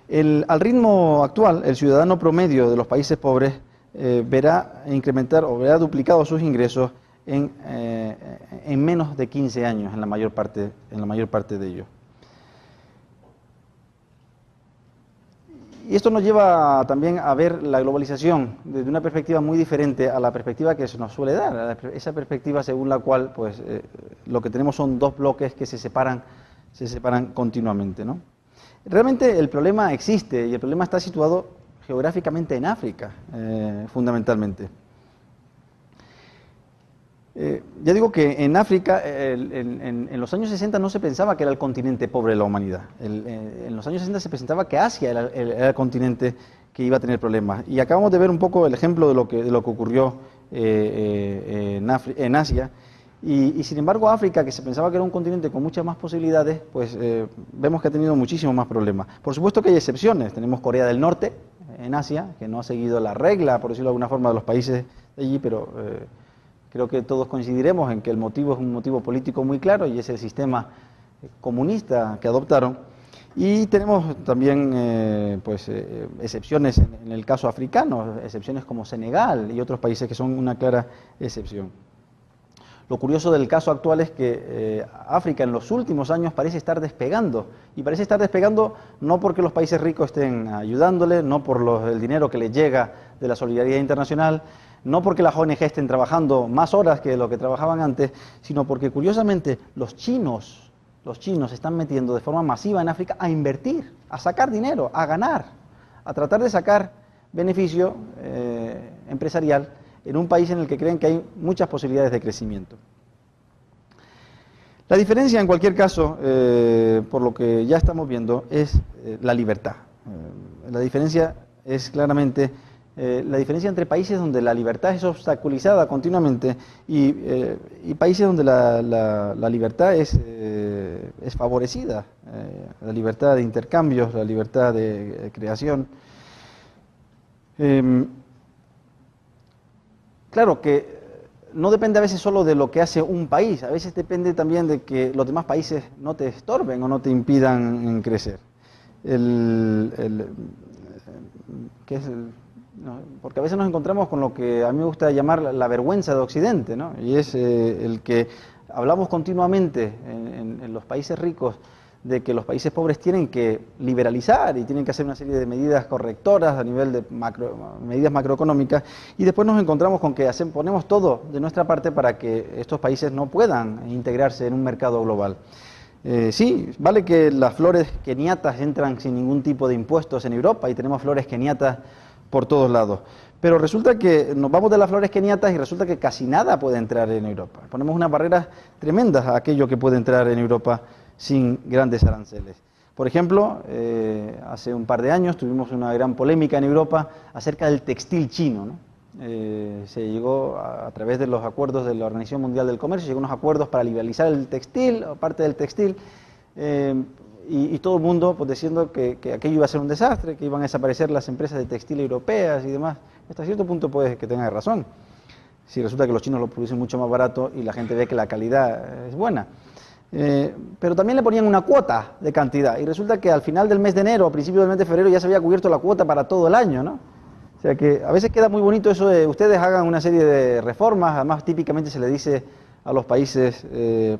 Al ritmo actual, el ciudadano promedio de los países pobres verá incrementar o verá duplicados sus ingresos en menos de 15 años en la mayor parte de ellos. Y esto nos lleva también a ver la globalización desde una perspectiva muy diferente a la perspectiva que se nos suele dar, esa perspectiva según la cual pues, lo que tenemos son dos bloques que se separan continuamente, ¿no? Realmente el problema existe y el problema está situado geográficamente en África, fundamentalmente. Ya digo que en África, en los años 60 no se pensaba que era el continente pobre de la humanidad. En los años 60 se pensaba que Asia era el continente que iba a tener problemas. Y acabamos de ver un poco el ejemplo de lo que ocurrió en Asia. Y sin embargo África, que se pensaba que era un continente con muchas más posibilidades, pues vemos que ha tenido muchísimos más problemas. Por supuesto que hay excepciones. Tenemos Corea del Norte, en Asia, que no ha seguido la regla, por decirlo de alguna forma, de los países de allí, pero creo que todos coincidiremos en que el motivo es un motivo político muy claro y es el sistema comunista que adoptaron. Y tenemos también excepciones en el caso africano, excepciones como Senegal y otros países que son una clara excepción. Lo curioso del caso actual es que África en los últimos años parece estar despegando, y parece estar despegando no porque los países ricos estén ayudándole, no por el dinero que les llega de la solidaridad internacional, no porque las ONG estén trabajando más horas que lo que trabajaban antes, sino porque curiosamente los chinos se están metiendo de forma masiva en África a invertir, a sacar dinero, a ganar, a tratar de sacar beneficio empresarial en un país en el que creen que hay muchas posibilidades de crecimiento. La diferencia, en cualquier caso, por lo que ya estamos viendo, es la libertad. La diferencia es claramente la diferencia entre países donde la libertad es obstaculizada continuamente y países donde la libertad es favorecida. La libertad de intercambios, la libertad de creación. Claro que no depende a veces solo de lo que hace un país, a veces depende también de que los demás países no te estorben o no te impidan en crecer. Porque a veces nos encontramos con lo que a mí me gusta llamar la vergüenza de Occidente, ¿no? Y es el que hablamos continuamente en los países ricos de que los países pobres tienen que liberalizar y tienen que hacer una serie de medidas correctoras a nivel de medidas macroeconómicas, y después nos encontramos con que ponemos todo de nuestra parte para que estos países no puedan integrarse en un mercado global. Sí, vale que las flores keniatas entran sin ningún tipo de impuestos en Europa y tenemos flores keniatas por todos lados, pero resulta que nos vamos de las flores keniatas y resulta que casi nada puede entrar en Europa. Ponemos unas barreras tremendas a aquello que puede entrar en Europa sin grandes aranceles. Por ejemplo, hace un par de años tuvimos una gran polémica en Europa acerca del textil chino, ¿no? Se llegó a través de los acuerdos de la Organización Mundial del Comercio, llegó a unos acuerdos para liberalizar el textil, o parte del textil, y todo el mundo pues, diciendo que aquello iba a ser un desastre, que iban a desaparecer las empresas de textil europeas y demás. Hasta cierto punto puede que tenga razón, si resulta que los chinos lo producen mucho más barato y la gente ve que la calidad es buena. Pero también le ponían una cuota de cantidad y resulta que al final del mes de enero, a principios del mes de febrero ya se había cubierto la cuota para todo el año, ¿no? O sea que a veces queda muy bonito eso de ustedes hagan una serie de reformas, además típicamente se le dice a los países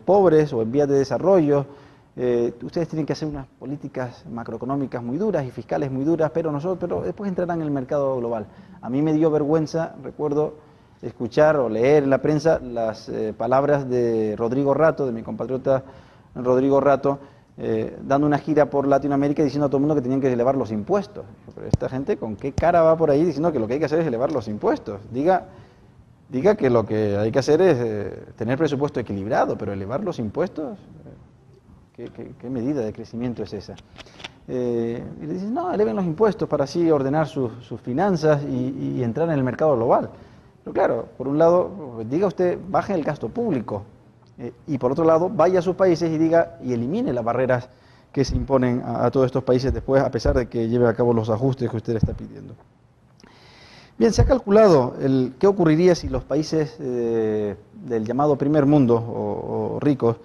pobres o en vías de desarrollo, ustedes tienen que hacer unas políticas macroeconómicas muy duras y fiscales muy duras, pero después entrarán en el mercado global. A mí me dio vergüenza, recuerdo, escuchar o leer en la prensa las palabras de Rodrigo Rato, de mi compatriota Rodrigo Rato, dando una gira por Latinoamérica diciendo a todo el mundo que tenían que elevar los impuestos. Pero esta gente, ¿con qué cara va por ahí diciendo que lo que hay que hacer es elevar los impuestos? Diga que lo que hay que hacer es tener presupuesto equilibrado, pero elevar los impuestos, ¿qué medida de crecimiento es esa? Y le dicen, no, eleven los impuestos para así ordenar sus finanzas y entrar en el mercado global. Pero claro, por un lado, diga usted, baje el gasto público, y por otro lado, vaya a sus países y diga y elimine las barreras que se imponen a todos estos países después, a pesar de que lleve a cabo los ajustes que usted está pidiendo. Bien, se ha calculado qué ocurriría si los países del llamado primer mundo o ricos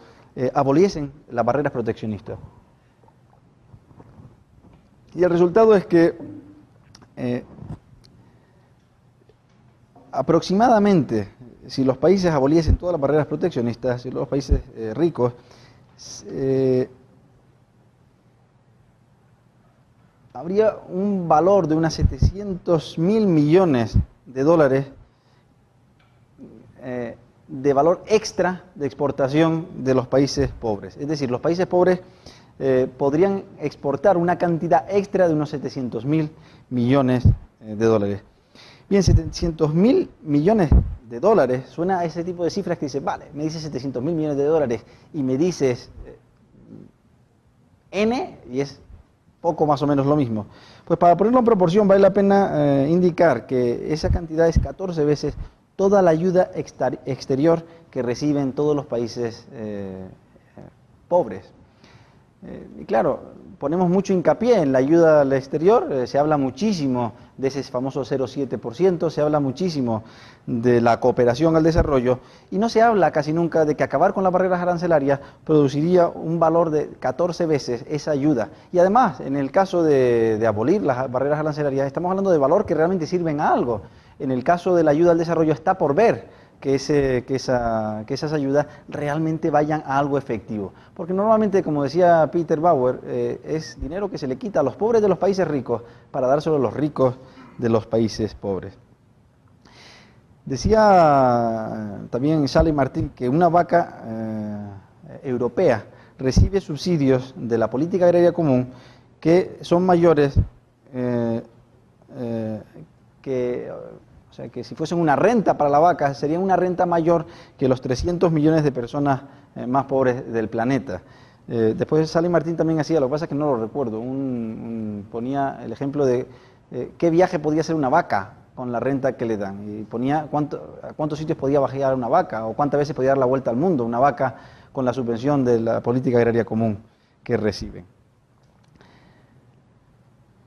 aboliesen las barreras proteccionistas. Y el resultado es que aproximadamente, si los países aboliesen todas las barreras proteccionistas, si los países ricos, habría un valor de unos 700.000 millones de dólares de valor extra de exportación de los países pobres. Es decir, los países pobres podrían exportar una cantidad extra de unos 700.000 millones de dólares. Bien, 700.000 millones de dólares, suena a ese tipo de cifras que dice, vale, me dices 700.000 millones de dólares y me dices N, y es poco más o menos lo mismo. Pues para ponerlo en proporción vale la pena indicar que esa cantidad es 14 veces toda la ayuda exterior que reciben todos los países pobres. Y claro, ponemos mucho hincapié en la ayuda al exterior, se habla muchísimo de ese famoso 0,7%, se habla muchísimo de la cooperación al desarrollo y no se habla casi nunca de que acabar con las barreras arancelarias produciría un valor de 14 veces esa ayuda. Y además, en el caso de abolir las barreras arancelarias, estamos hablando de valor que realmente sirven a algo. En el caso de la ayuda al desarrollo está por ver que esas ayudas realmente vayan a algo efectivo. Porque normalmente, como decía Peter Bauer, es dinero que se le quita a los pobres de los países ricos para dárselo a los ricos de los países pobres. Decía también Sally Martín que una vaca europea recibe subsidios de la política agraria común que son mayores que O sea que si fuesen una renta para la vaca, sería una renta mayor que los 300 millones de personas más pobres del planeta. Después Sally Martín también hacía, lo que pasa es que no lo recuerdo, ponía el ejemplo de qué viaje podía hacer una vaca con la renta que le dan. Y ponía a cuántos sitios podía viajar una vaca o cuántas veces podía dar la vuelta al mundo una vaca con la subvención de la política agraria común que reciben.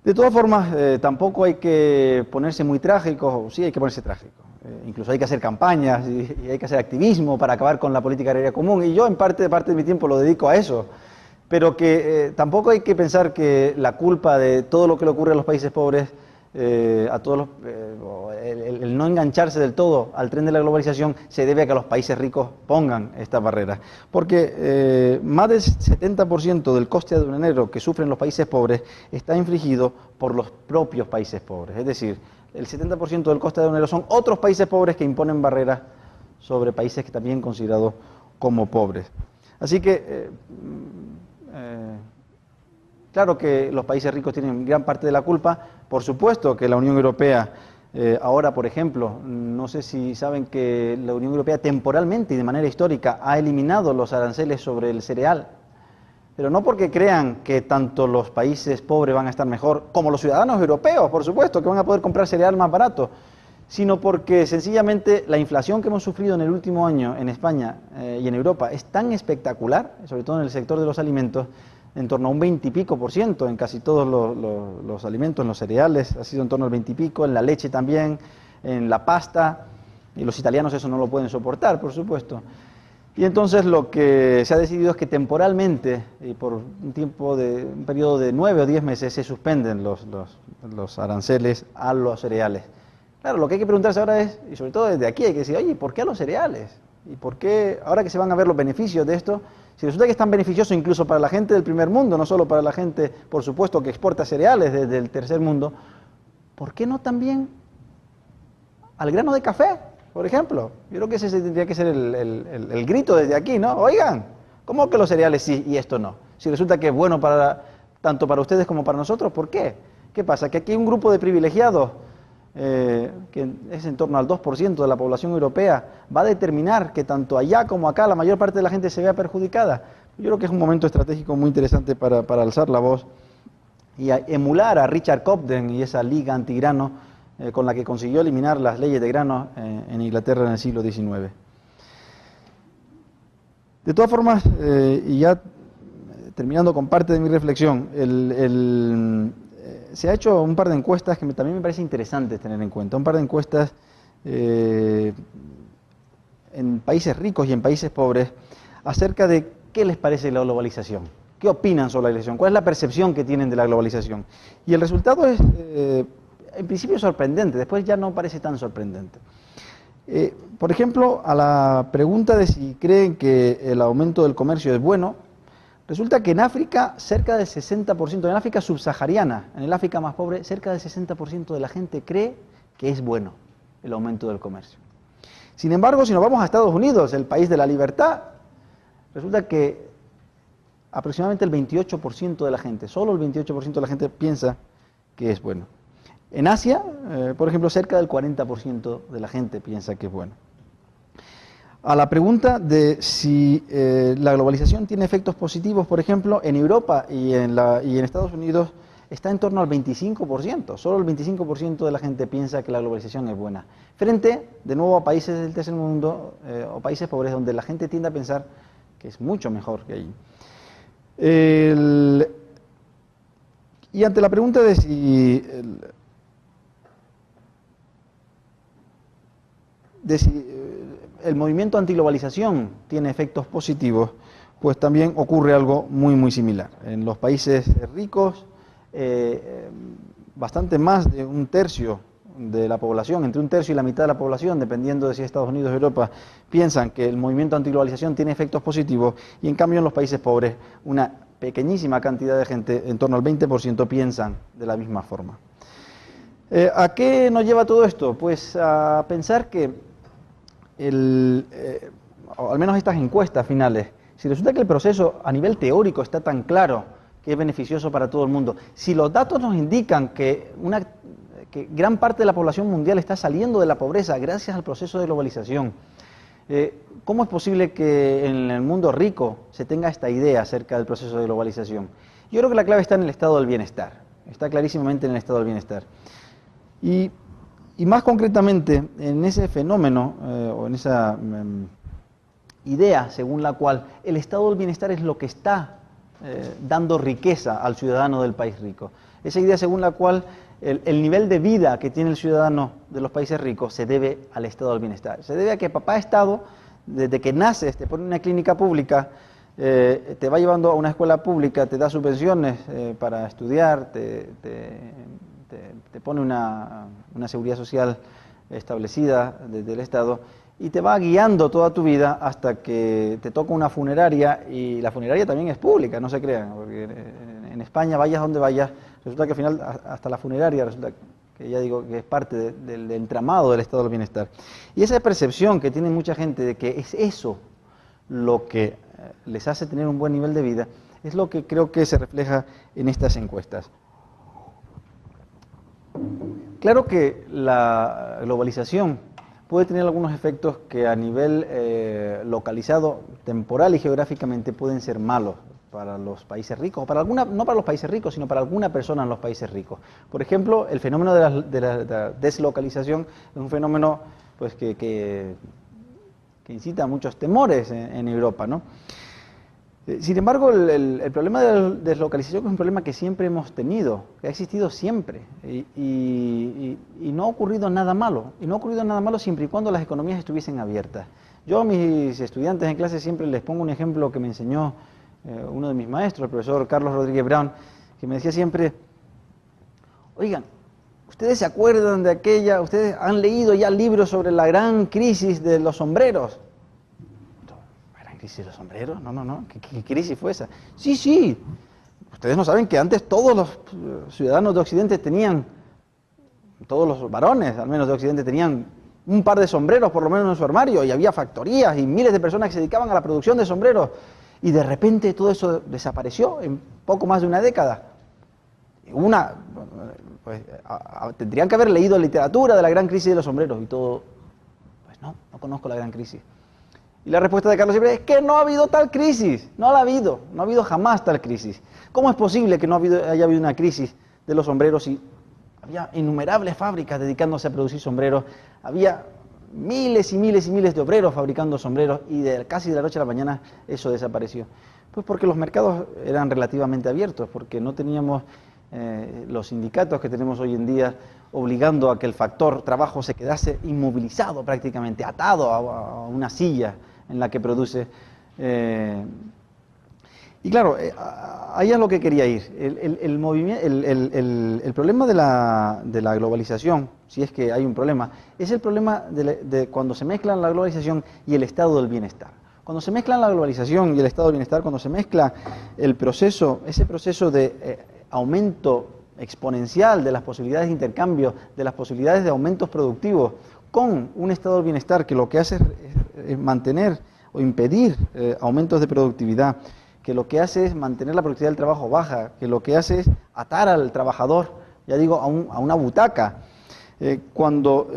De todas formas, tampoco hay que ponerse muy trágico, sí hay que ponerse trágico. Incluso hay que hacer campañas y hay que hacer activismo para acabar con la política agraria común. Y yo en parte de mi tiempo lo dedico a eso. Pero que tampoco hay que pensar que la culpa de todo lo que le ocurre a los países pobres, el no engancharse del todo al tren de la globalización, se debe a que los países ricos pongan estas barreras. Porque más del 70% del coste aduanero que sufren los países pobres está infligido por los propios países pobres. Es decir, el 70% del coste aduanero son otros países pobres que imponen barreras sobre países que también considerados como pobres. Así que, claro que los países ricos tienen gran parte de la culpa. Por supuesto que la Unión Europea, ahora por ejemplo, no sé si saben que la Unión Europea temporalmente y de manera histórica ha eliminado los aranceles sobre el cereal, pero no porque crean que tanto los países pobres van a estar mejor, como los ciudadanos europeos, por supuesto, que van a poder comprar cereal más barato, sino porque sencillamente la inflación que hemos sufrido en el último año en España y en Europa es tan espectacular, sobre todo en el sector de los alimentos, en torno a un 20 y pico % en casi todos los alimentos, en los cereales, ha sido en torno al 20 y pico, en la leche también, en la pasta, y los italianos eso no lo pueden soportar, por supuesto. Y entonces lo que se ha decidido es que temporalmente, y por un periodo de 9 o 10 meses, se suspenden los aranceles a los cereales. Claro, lo que hay que preguntarse ahora es, y sobre todo desde aquí, hay que decir, oye, ¿por qué a los cereales? ¿Y por qué, ahora que se van a ver los beneficios de esto, si resulta que es tan beneficioso incluso para la gente del primer mundo, no solo para la gente, por supuesto, que exporta cereales desde el tercer mundo, ¿por qué no también al grano de café, por ejemplo? Yo creo que ese tendría que ser el grito desde aquí, ¿no? Oigan, ¿cómo que los cereales sí y esto no? Si resulta que es bueno tanto para ustedes como para nosotros, ¿por qué? ¿Qué pasa? Que aquí hay un grupo de privilegiados que es en torno al 2% de la población europea, va a determinar que tanto allá como acá la mayor parte de la gente se vea perjudicada. Yo creo que es un momento estratégico muy interesante para alzar la voz y emular a Richard Cobden y esa liga antigrano con la que consiguió eliminar las leyes de grano en Inglaterra en el siglo XIX. De todas formas, y ya terminando con parte de mi reflexión, se ha hecho un par de encuestas que también me parece interesante tener en cuenta. Un par de encuestas en países ricos y en países pobres acerca de qué les parece la globalización. ¿Qué opinan sobre la globalización? ¿Cuál es la percepción que tienen de la globalización? Y el resultado es, en principio, sorprendente. Después ya no parece tan sorprendente. Por ejemplo, a la pregunta de si creen que el aumento del comercio es bueno, resulta que en África, cerca del 60%, en África subsahariana, en el África más pobre, cerca del 60% de la gente cree que es bueno el aumento del comercio. Sin embargo, si nos vamos a Estados Unidos, el país de la libertad, resulta que aproximadamente el 28% de la gente, solo el 28% de la gente piensa que es bueno. En Asia, por ejemplo, cerca del 40% de la gente piensa que es bueno. A la pregunta de si la globalización tiene efectos positivos, por ejemplo, en Europa y en Estados Unidos está en torno al 25%. Solo el 25% de la gente piensa que la globalización es buena. Frente, de nuevo, a países del tercer mundo o países pobres donde la gente tiende a pensar que es mucho mejor que allí. Y ante la pregunta de si el movimiento antiglobalización tiene efectos positivos, pues también ocurre algo muy, muy similar. En los países ricos, bastante más de un tercio de la población, entre un tercio y la mitad de la población, dependiendo de si Estados Unidos o Europa, piensan que el movimiento antiglobalización tiene efectos positivos, y en cambio en los países pobres, una pequeñísima cantidad de gente, en torno al 20%, piensan de la misma forma. ¿A qué nos lleva todo esto? Pues a pensar que o al menos estas encuestas finales, si resulta que el proceso a nivel teórico está tan claro que es beneficioso para todo el mundo, si los datos nos indican que que gran parte de la población mundial está saliendo de la pobreza gracias al proceso de globalización. ¿Cómo es posible que en el mundo rico se tenga esta idea acerca del proceso de globalización? Yo creo que la clave está en el estado del bienestar, está clarísimamente en el estado del bienestar. Y más concretamente en ese fenómeno o en esa idea según la cual el estado del bienestar es lo que está dando riqueza al ciudadano del país rico. Esa idea según la cual el nivel de vida que tiene el ciudadano de los países ricos se debe al estado del bienestar. Se debe a que papá Estado, desde que naces, te pone una clínica pública, te va llevando a una escuela pública, te da subvenciones para estudiar, te pone una seguridad social establecida desde el Estado y te va guiando toda tu vida hasta que te toca una funeraria, y la funeraria también es pública, no se crean, porque en España, vayas donde vayas, resulta que al final hasta la funeraria resulta que ya digo que es parte del entramado del estado del bienestar. Y esa percepción que tiene mucha gente de que es eso lo que les hace tener un buen nivel de vida, es lo que creo que se refleja en estas encuestas. Claro que la globalización puede tener algunos efectos que a nivel localizado, temporal y geográficamente pueden ser malos para los países ricos, no para los países ricos, sino para alguna persona en los países ricos. Por ejemplo, el fenómeno de la deslocalización es un fenómeno pues, que incita a muchos temores en Europa, ¿no? Sin embargo, el problema de la deslocalización es un problema que siempre hemos tenido, que ha existido siempre, y no ha ocurrido nada malo. Y no ha ocurrido nada malo siempre y cuando las economías estuviesen abiertas. Yo a mis estudiantes en clase siempre les pongo un ejemplo que me enseñó uno de mis maestros, el profesor Carlos Rodríguez Brown, que me decía siempre: oigan, ¿ustedes se acuerdan de aquella, ustedes han leído ya libros sobre la gran crisis de los sombreros? ¿Crisis de los sombreros? No. ¿Qué crisis fue esa? Sí. Ustedes no saben que antes todos los ciudadanos de Occidente tenían, todos los varones al menos de Occidente tenían un par de sombreros por lo menos en su armario, y había factorías y miles de personas que se dedicaban a la producción de sombreros, y de repente todo eso desapareció en poco más de una década. Tendrían que haber leído literatura de la gran crisis de los sombreros y todo. Pues no conozco la gran crisis. Y la respuesta de Carlos siempre es que no ha habido tal crisis, no ha habido jamás tal crisis. ¿Cómo es posible que no haya habido una crisis de los sombreros si había innumerables fábricas dedicándose a producir sombreros, había miles y miles y miles de obreros fabricando sombreros, y casi de la noche a la mañana eso desapareció? Pues porque los mercados eran relativamente abiertos, porque no teníamos los sindicatos que tenemos hoy en día obligando a que el factor trabajo se quedase inmovilizado prácticamente, atado a una silla en la que produce. Y claro, ahí es lo que quería ir. El problema de la globalización, si es que hay un problema, es el problema de cuando se mezclan la globalización y el estado del bienestar. Cuando se mezclan la globalización y el estado del bienestar, cuando se mezcla ese proceso de aumento exponencial de las posibilidades de intercambio, de las posibilidades de aumentos productivos, con un estado del bienestar que lo que hace es mantener o impedir aumentos de productividad, que lo que hace es mantener la productividad del trabajo baja, que lo que hace es atar al trabajador, ya digo, a una butaca. Cuando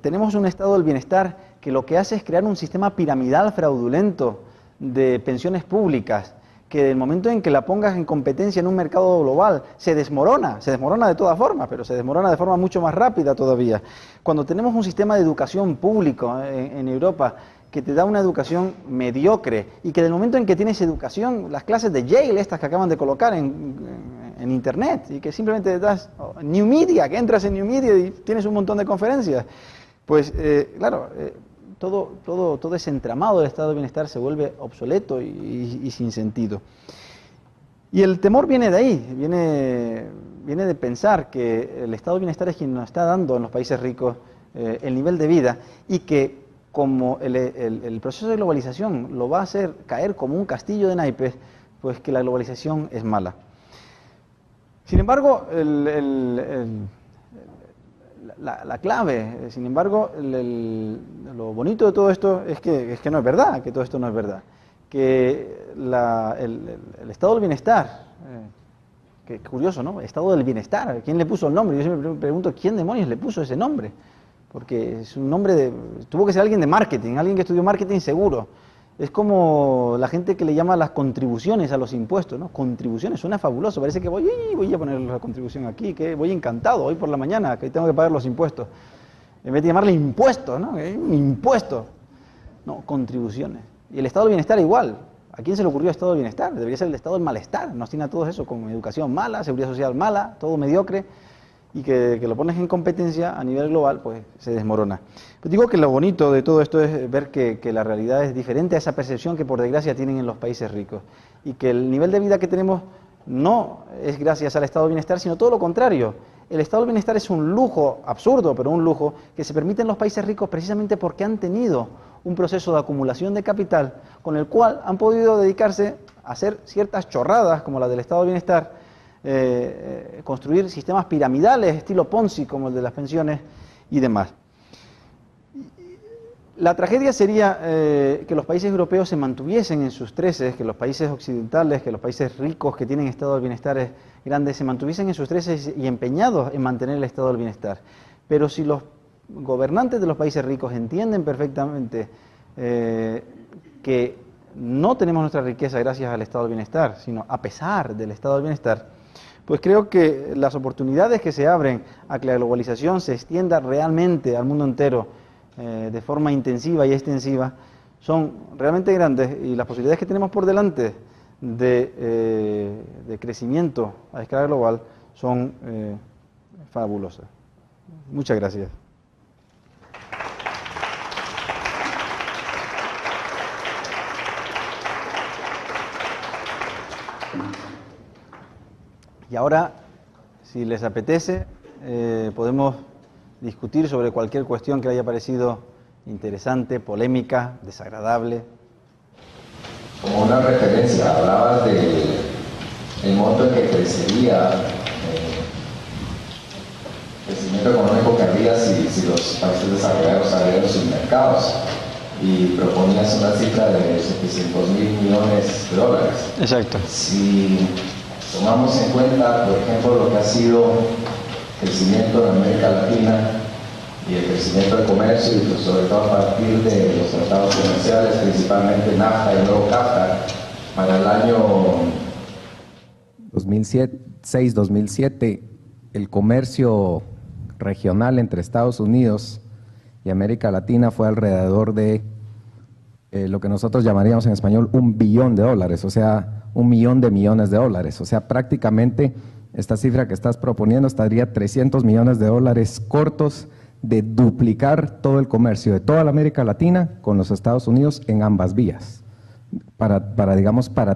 tenemos un estado del bienestar que lo que hace es crear un sistema piramidal fraudulento de pensiones públicas, que del momento en que la pongas en competencia en un mercado global, se desmorona de todas formas, pero se desmorona de forma mucho más rápida todavía. Cuando tenemos un sistema de educación público en Europa que te da una educación mediocre, y que del momento en que tienes educación, las clases de Yale, estas que acaban de colocar en internet, y que simplemente das New Media, que entras en New Media y tienes un montón de conferencias, pues claro, todo ese entramado del estado de bienestar se vuelve obsoleto y sin sentido. Y el temor viene de ahí, viene de pensar que el estado de bienestar es quien nos está dando en los países ricos el nivel de vida, y que como el proceso de globalización lo va a hacer caer como un castillo de naipes, pues que la globalización es mala. Sin embargo, la clave, sin embargo, lo bonito de todo esto es que no es verdad, que todo esto no es verdad. Que el estado del bienestar Qué curioso, ¿no? Estado del bienestar. ¿Quién le puso el nombre? Yo siempre me pregunto, ¿quién demonios le puso ese nombre? Porque es un nombre de... Tuvo que ser alguien de marketing, alguien que estudió marketing seguro. Es como la gente que le llama las contribuciones a los impuestos, ¿no? Contribuciones, suena fabuloso. Parece que voy a poner la contribución aquí, que voy encantado hoy por la mañana, que tengo que pagar los impuestos. En vez de llamarle impuestos, ¿no? Un impuesto. No, contribuciones. Y el estado del bienestar igual. ¿A quién se le ocurrió el estado del bienestar? Debería ser el estado del malestar. Nos tiene a todos eso con educación mala, seguridad social mala, todo mediocre, y que lo pones en competencia a nivel global, pues se desmorona. Pero digo que lo bonito de todo esto es ver que la realidad es diferente a esa percepción que por desgracia tienen en los países ricos, y que el nivel de vida que tenemos no es gracias al estado del bienestar, sino todo lo contrario. El estado del bienestar es un lujo absurdo, pero un lujo que se permite en los países ricos precisamente porque han tenido un proceso de acumulación de capital con el cual han podido dedicarse a hacer ciertas chorradas como la del estado del bienestar, construir sistemas piramidales estilo Ponzi como el de las pensiones y demás. La tragedia sería que los países europeos se mantuviesen en sus treces, que los países occidentales, que los países ricos que tienen estado del bienestar grandes se mantuviesen en sus treces y empeñados en mantener el estado del bienestar. Pero si los gobernantes de los países ricos entienden perfectamente que no tenemos nuestra riqueza gracias al estado del bienestar, sino a pesar del estado del bienestar, pues creo que las oportunidades que se abren a que la globalización se extienda realmente al mundo entero de forma intensiva y extensiva son realmente grandes, y las posibilidades que tenemos por delante de crecimiento a escala global son fabulosas. Muchas gracias. Y ahora, si les apetece, podemos discutir sobre cualquier cuestión que haya parecido interesante, polémica, desagradable.
Como una referencia, hablabas del monto en que crecería el crecimiento económico que habría si los países desarrollados abrieran sus mercados, y proponías una cifra de 700.000 millones de dólares.
Exacto.
Si tomamos en cuenta, por ejemplo, lo que ha sido crecimiento en América Latina y el crecimiento del comercio, y sobre todo a partir de los tratados comerciales, principalmente NAFTA y luego CAFTA, para el año
2006-2007, el comercio regional entre Estados Unidos y América Latina fue alrededor de lo que nosotros llamaríamos en español $1 billón, o sea, 1 millón de millones de dólares. O sea, prácticamente esta cifra que estás proponiendo estaría 300 millones de dólares cortos de duplicar todo el comercio de toda la América Latina con los Estados Unidos en ambas vías, para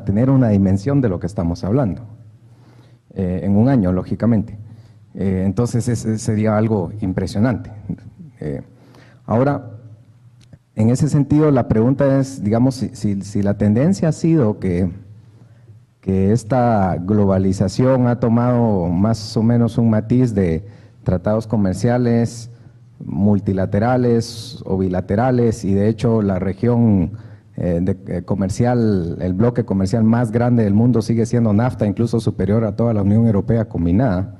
tener una dimensión de lo que estamos hablando, en un año, lógicamente. Entonces, sería algo impresionante. Ahora, en ese sentido, la pregunta es, digamos, si la tendencia ha sido que esta globalización ha tomado más o menos un matiz de tratados comerciales multilaterales o bilaterales, y de hecho la región comercial, el bloque comercial más grande del mundo sigue siendo NAFTA, incluso superior a toda la Unión Europea combinada.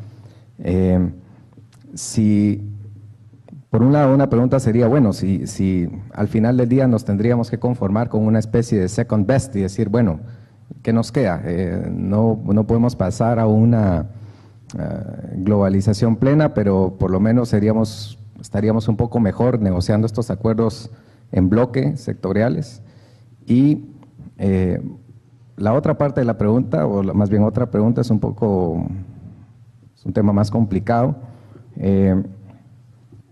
Por un lado, una pregunta sería, bueno, si al final del día nos tendríamos que conformar con una especie de second best y decir, bueno, ¿qué nos queda? No podemos pasar a una globalización plena, pero por lo menos estaríamos un poco mejor negociando estos acuerdos en bloque, sectoriales. Y la otra parte de la pregunta, o más bien otra pregunta, es un tema más complicado.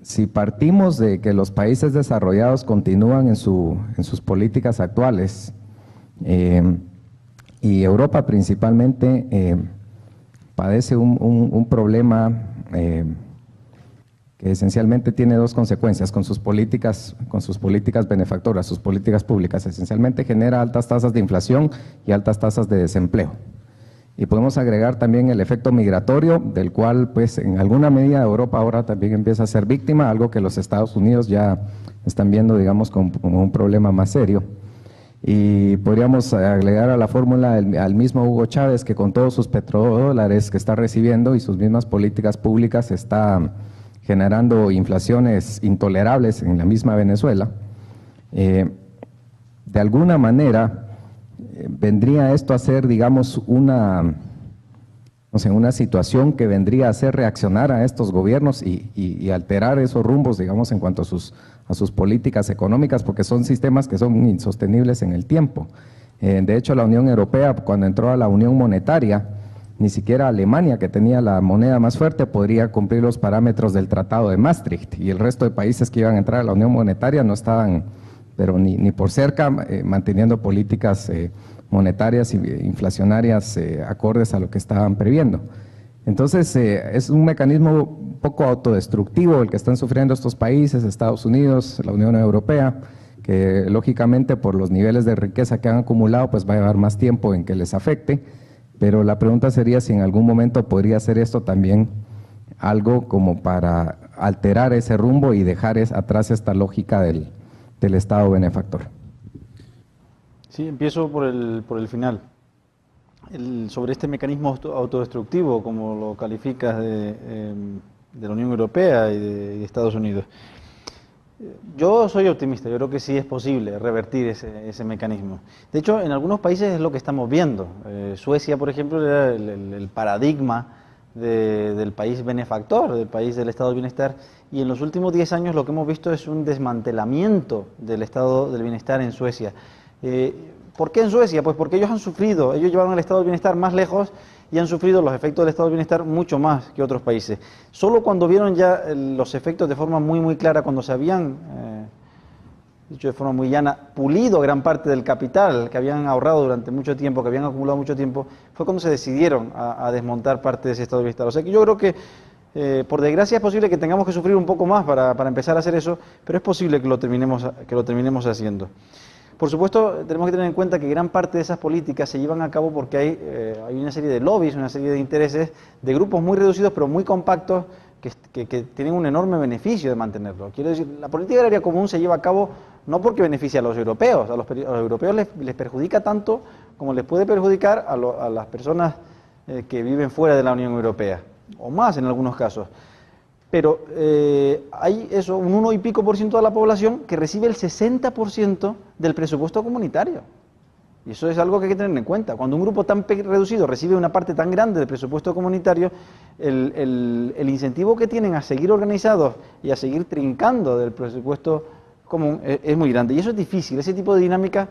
Si partimos de que los países desarrollados continúan en sus políticas actuales, y Europa principalmente padece un problema que esencialmente tiene dos consecuencias con sus políticas benefactoras, sus políticas públicas. Esencialmente genera altas tasas de inflación y altas tasas de desempleo. Y podemos agregar también el efecto migratorio, del cual pues en alguna medida Europa ahora también empieza a ser víctima, algo que los Estados Unidos ya están viendo, digamos, como un problema más serio. Y podríamos agregar a la fórmula al mismo Hugo Chávez, que con todos sus petrodólares que está recibiendo y sus mismas políticas públicas está generando inflaciones intolerables en la misma Venezuela. De alguna manera, vendría esto a ser, digamos, una situación que vendría a hacer reaccionar a estos gobiernos y alterar esos rumbos, digamos, en cuanto a sus políticas económicas, porque son sistemas que son insostenibles en el tiempo. De hecho, la Unión Europea, cuando entró a la Unión Monetaria, ni siquiera Alemania, que tenía la moneda más fuerte, podría cumplir los parámetros del Tratado de Maastricht, y el resto de países que iban a entrar a la Unión Monetaria no estaban, pero ni por cerca, manteniendo políticas monetarias e inflacionarias acordes a lo que estaban previendo. Entonces, es un mecanismo un poco autodestructivo el que están sufriendo estos países, Estados Unidos, la Unión Europea, que lógicamente por los niveles de riqueza que han acumulado, pues va a llevar más tiempo en que les afecte, pero la pregunta sería si en algún momento podría ser esto también algo como para alterar ese rumbo y dejar atrás esta lógica del Estado benefactor.
Sí, empiezo por el final. Sobre este mecanismo autodestructivo, como lo calificas de la Unión Europea y de Estados Unidos. Yo soy optimista, yo creo que sí es posible revertir ese mecanismo. De hecho, en algunos países es lo que estamos viendo. Suecia, por ejemplo, era el paradigma del país benefactor, del país del estado del bienestar, y en los últimos 10 años lo que hemos visto es un desmantelamiento del estado del bienestar en Suecia. ¿Por qué en Suecia? Pues porque ellos han sufrido, ellos llevaron el estado del bienestar más lejos y han sufrido los efectos del estado del bienestar mucho más que otros países. Solo cuando vieron ya los efectos de forma muy clara, cuando se habían, dicho de forma muy llana, pulido gran parte del capital que habían ahorrado durante mucho tiempo, que habían acumulado mucho tiempo, fue cuando se decidieron a desmontar parte de ese estado del bienestar. O sea que yo creo que, por desgracia, es posible que tengamos que sufrir un poco más para empezar a hacer eso, pero es posible que lo terminemos haciendo. Por supuesto, tenemos que tener en cuenta que gran parte de esas políticas se llevan a cabo porque hay una serie de lobbies, una serie de intereses de grupos muy reducidos pero muy compactos que tienen un enorme beneficio de mantenerlo. Quiero decir, la política agraria común se lleva a cabo no porque beneficia a los europeos, a los europeos les perjudica tanto como les puede perjudicar a las personas que viven fuera de la Unión Europea, o más en algunos casos. Pero hay un 1 y pico % de la población que recibe el 60% del presupuesto comunitario. Y eso es algo que hay que tener en cuenta. Cuando un grupo tan reducido recibe una parte tan grande del presupuesto comunitario, el incentivo que tienen a seguir organizados y a seguir trincando del presupuesto común es muy grande. Y eso es difícil, ese tipo de dinámica.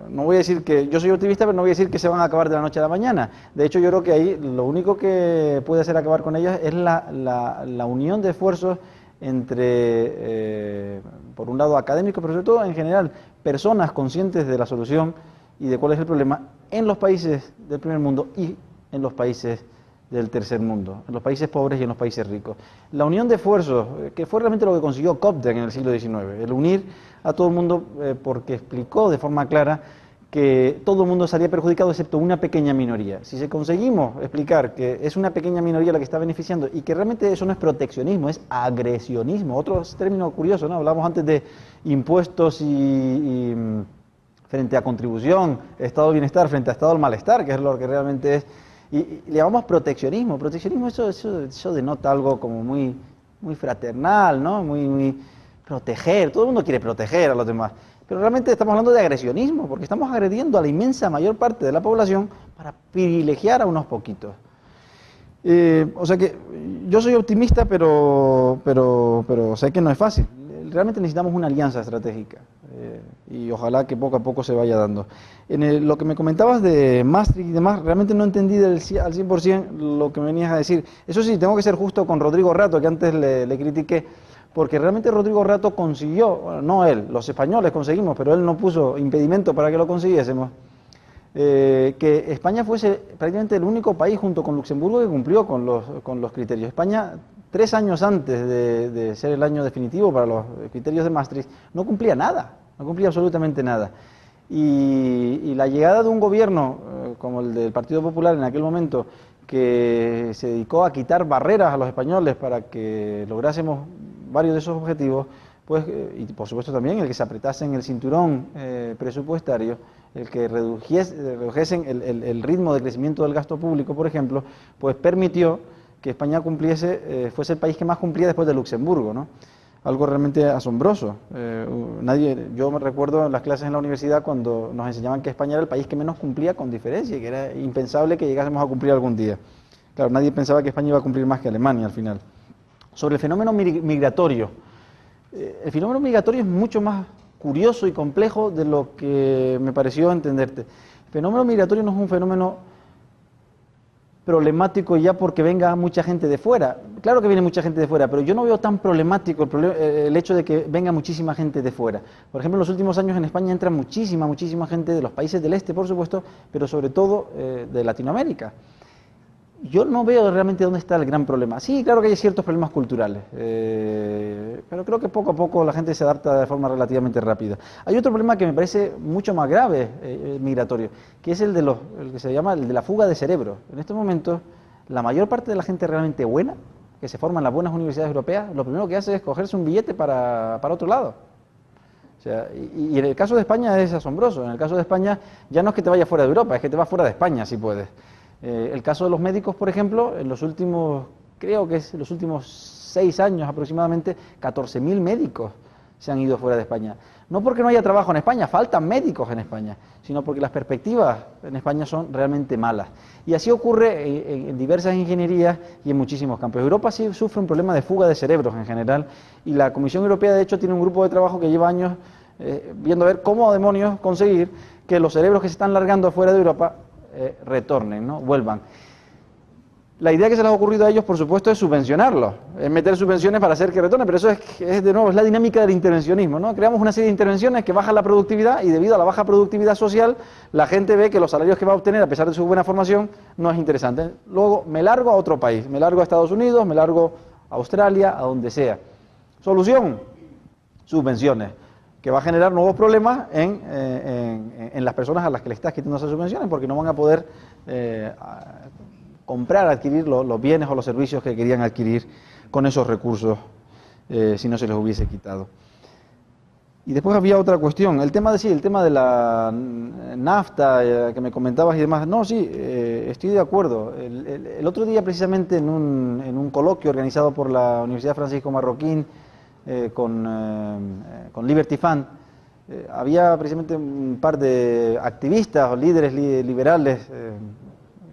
No voy a decir que yo soy optimista, pero no voy a decir que se van a acabar de la noche a la mañana. De hecho, yo creo que ahí lo único que puede hacer acabar con ellas es la unión de esfuerzos entre, por un lado, académicos, pero sobre todo en general, personas conscientes de la solución y de cuál es el problema en los países del primer mundo y en los países del tercer mundo, en los países pobres y en los países ricos. La unión de esfuerzos, que fue realmente lo que consiguió Copden en el siglo XIX, el unir a todo el mundo porque explicó de forma clara que todo el mundo salía perjudicado excepto una pequeña minoría. Si conseguimos explicar que es una pequeña minoría la que está beneficiando y que realmente eso no es proteccionismo, es agresionismo, otro término curioso, ¿no? Hablamos antes de impuestos y frente a contribución, estado de bienestar frente a estado del malestar, que es lo que realmente es. Y le llamamos proteccionismo. Proteccionismo, eso denota algo como muy fraternal, ¿no? Muy proteger. Todo el mundo quiere proteger a los demás. Pero realmente estamos hablando de agresionismo, porque estamos agrediendo a la inmensa mayor parte de la población para privilegiar a unos poquitos. O sea que yo soy optimista, pero sé que no es fácil. Realmente necesitamos una alianza estratégica y ojalá que poco a poco se vaya dando. Lo que me comentabas de Maastricht y demás, realmente no entendí al 100% lo que me venías a decir. Eso sí, tengo que ser justo con Rodrigo Rato, que antes le critiqué, porque realmente Rodrigo Rato consiguió, bueno, no él, los españoles conseguimos, pero él no puso impedimento para que lo consiguiésemos, que España fuese prácticamente el único país junto con Luxemburgo que cumplió con los criterios. España, 3 años antes de ser el año definitivo para los criterios de Maastricht, no cumplía nada, no cumplía absolutamente nada. Y la llegada de un gobierno como el del Partido Popular en aquel momento, que se dedicó a quitar barreras a los españoles para que lográsemos varios de esos objetivos, pues, y por supuesto también el que se apretasen el cinturón presupuestario, el que redujesen el ritmo de crecimiento del gasto público, por ejemplo, pues permitió que España fuese el país que más cumplía después de Luxemburgo, ¿no? Algo realmente asombroso. Yo me recuerdo en las clases en la universidad cuando nos enseñaban que España era el país que menos cumplía con diferencia y que era impensable que llegásemos a cumplir algún día. Claro, nadie pensaba que España iba a cumplir más que Alemania al final. Sobre el fenómeno migratorio. El fenómeno migratorio es mucho más curioso y complejo de lo que me pareció entenderte. El fenómeno migratorio no es un fenómeno problemático ya porque venga mucha gente de fuera. Claro que viene mucha gente de fuera, pero yo no veo tan problemático el hecho de que venga muchísima gente de fuera. Por ejemplo, en los últimos años en España entra muchísima gente de los países del este, por supuesto, pero sobre todo de Latinoamérica. Yo no veo realmente dónde está el gran problema. Sí, claro que hay ciertos problemas culturales, pero creo que poco a poco la gente se adapta de forma relativamente rápida. Hay otro problema que me parece mucho más grave, migratorio, que es el que se llama el de la fuga de cerebros. En estos momentos, la mayor parte de la gente realmente buena, que se forma en las buenas universidades europeas, lo primero que hace es cogerse un billete para otro lado. O sea, y en el caso de España es asombroso. En el caso de España ya no es que te vayas fuera de Europa, es que te vas fuera de España, si puedes. El caso de los médicos, por ejemplo, en los últimos, creo que es los últimos 6 años aproximadamente, 14.000 médicos se han ido fuera de España. No porque no haya trabajo en España, faltan médicos en España, sino porque las perspectivas en España son realmente malas. Y así ocurre en diversas ingenierías y en muchísimos campos. Europa sí sufre un problema de fuga de cerebros en general, y la Comisión Europea, de hecho, tiene un grupo de trabajo que lleva años viendo a ver cómo demonios conseguir que los cerebros que se están largando afuera de Europa retornen, ¿no? Vuelvan. La idea que se les ha ocurrido a ellos, por supuesto, es subvencionarlos, es meter subvenciones para hacer que retornen, pero eso es de nuevo, es la dinámica del intervencionismo, ¿no? Creamos una serie de intervenciones que bajan la productividad y debido a la baja productividad social, la gente ve que los salarios que va a obtener, a pesar de su buena formación, no es interesante. Luego me largo a otro país, me largo a Estados Unidos, me largo a Australia, a donde sea. Solución, subvenciones, que va a generar nuevos problemas en las personas a las que le estás quitando esas subvenciones, porque no van a poder comprar, adquirir los bienes o los servicios que querían adquirir con esos recursos si no se les hubiese quitado. Y después había otra cuestión, el tema de la NAFTA que me comentabas y demás. No, sí, estoy de acuerdo. El otro día, precisamente, en un coloquio organizado por la Universidad Francisco Marroquín, con Liberty Fund, había precisamente un par de activistas o líderes liberales,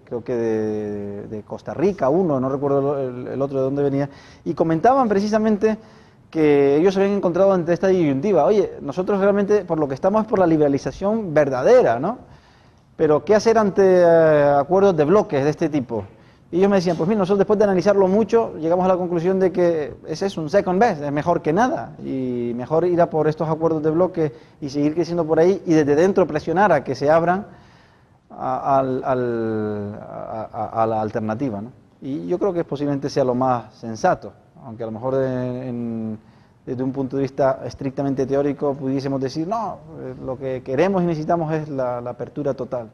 creo que de Costa Rica, uno, no recuerdo el otro de dónde venía, y comentaban precisamente que ellos se habían encontrado ante esta disyuntiva. Oye, nosotros realmente por lo que estamos es por la liberalización verdadera, ¿no? Pero ¿qué hacer ante acuerdos de bloques de este tipo? Y ellos me decían, pues mira, nosotros después de analizarlo mucho, llegamos a la conclusión de que ese es un second best, es mejor que nada, y mejor ir a por estos acuerdos de bloque y seguir creciendo por ahí, y desde dentro presionar a que se abran a la alternativa, ¿no? Y yo creo que posiblemente sea lo más sensato, aunque a lo mejor desde un punto de vista estrictamente teórico pudiésemos decir, no, lo que queremos y necesitamos es la apertura total.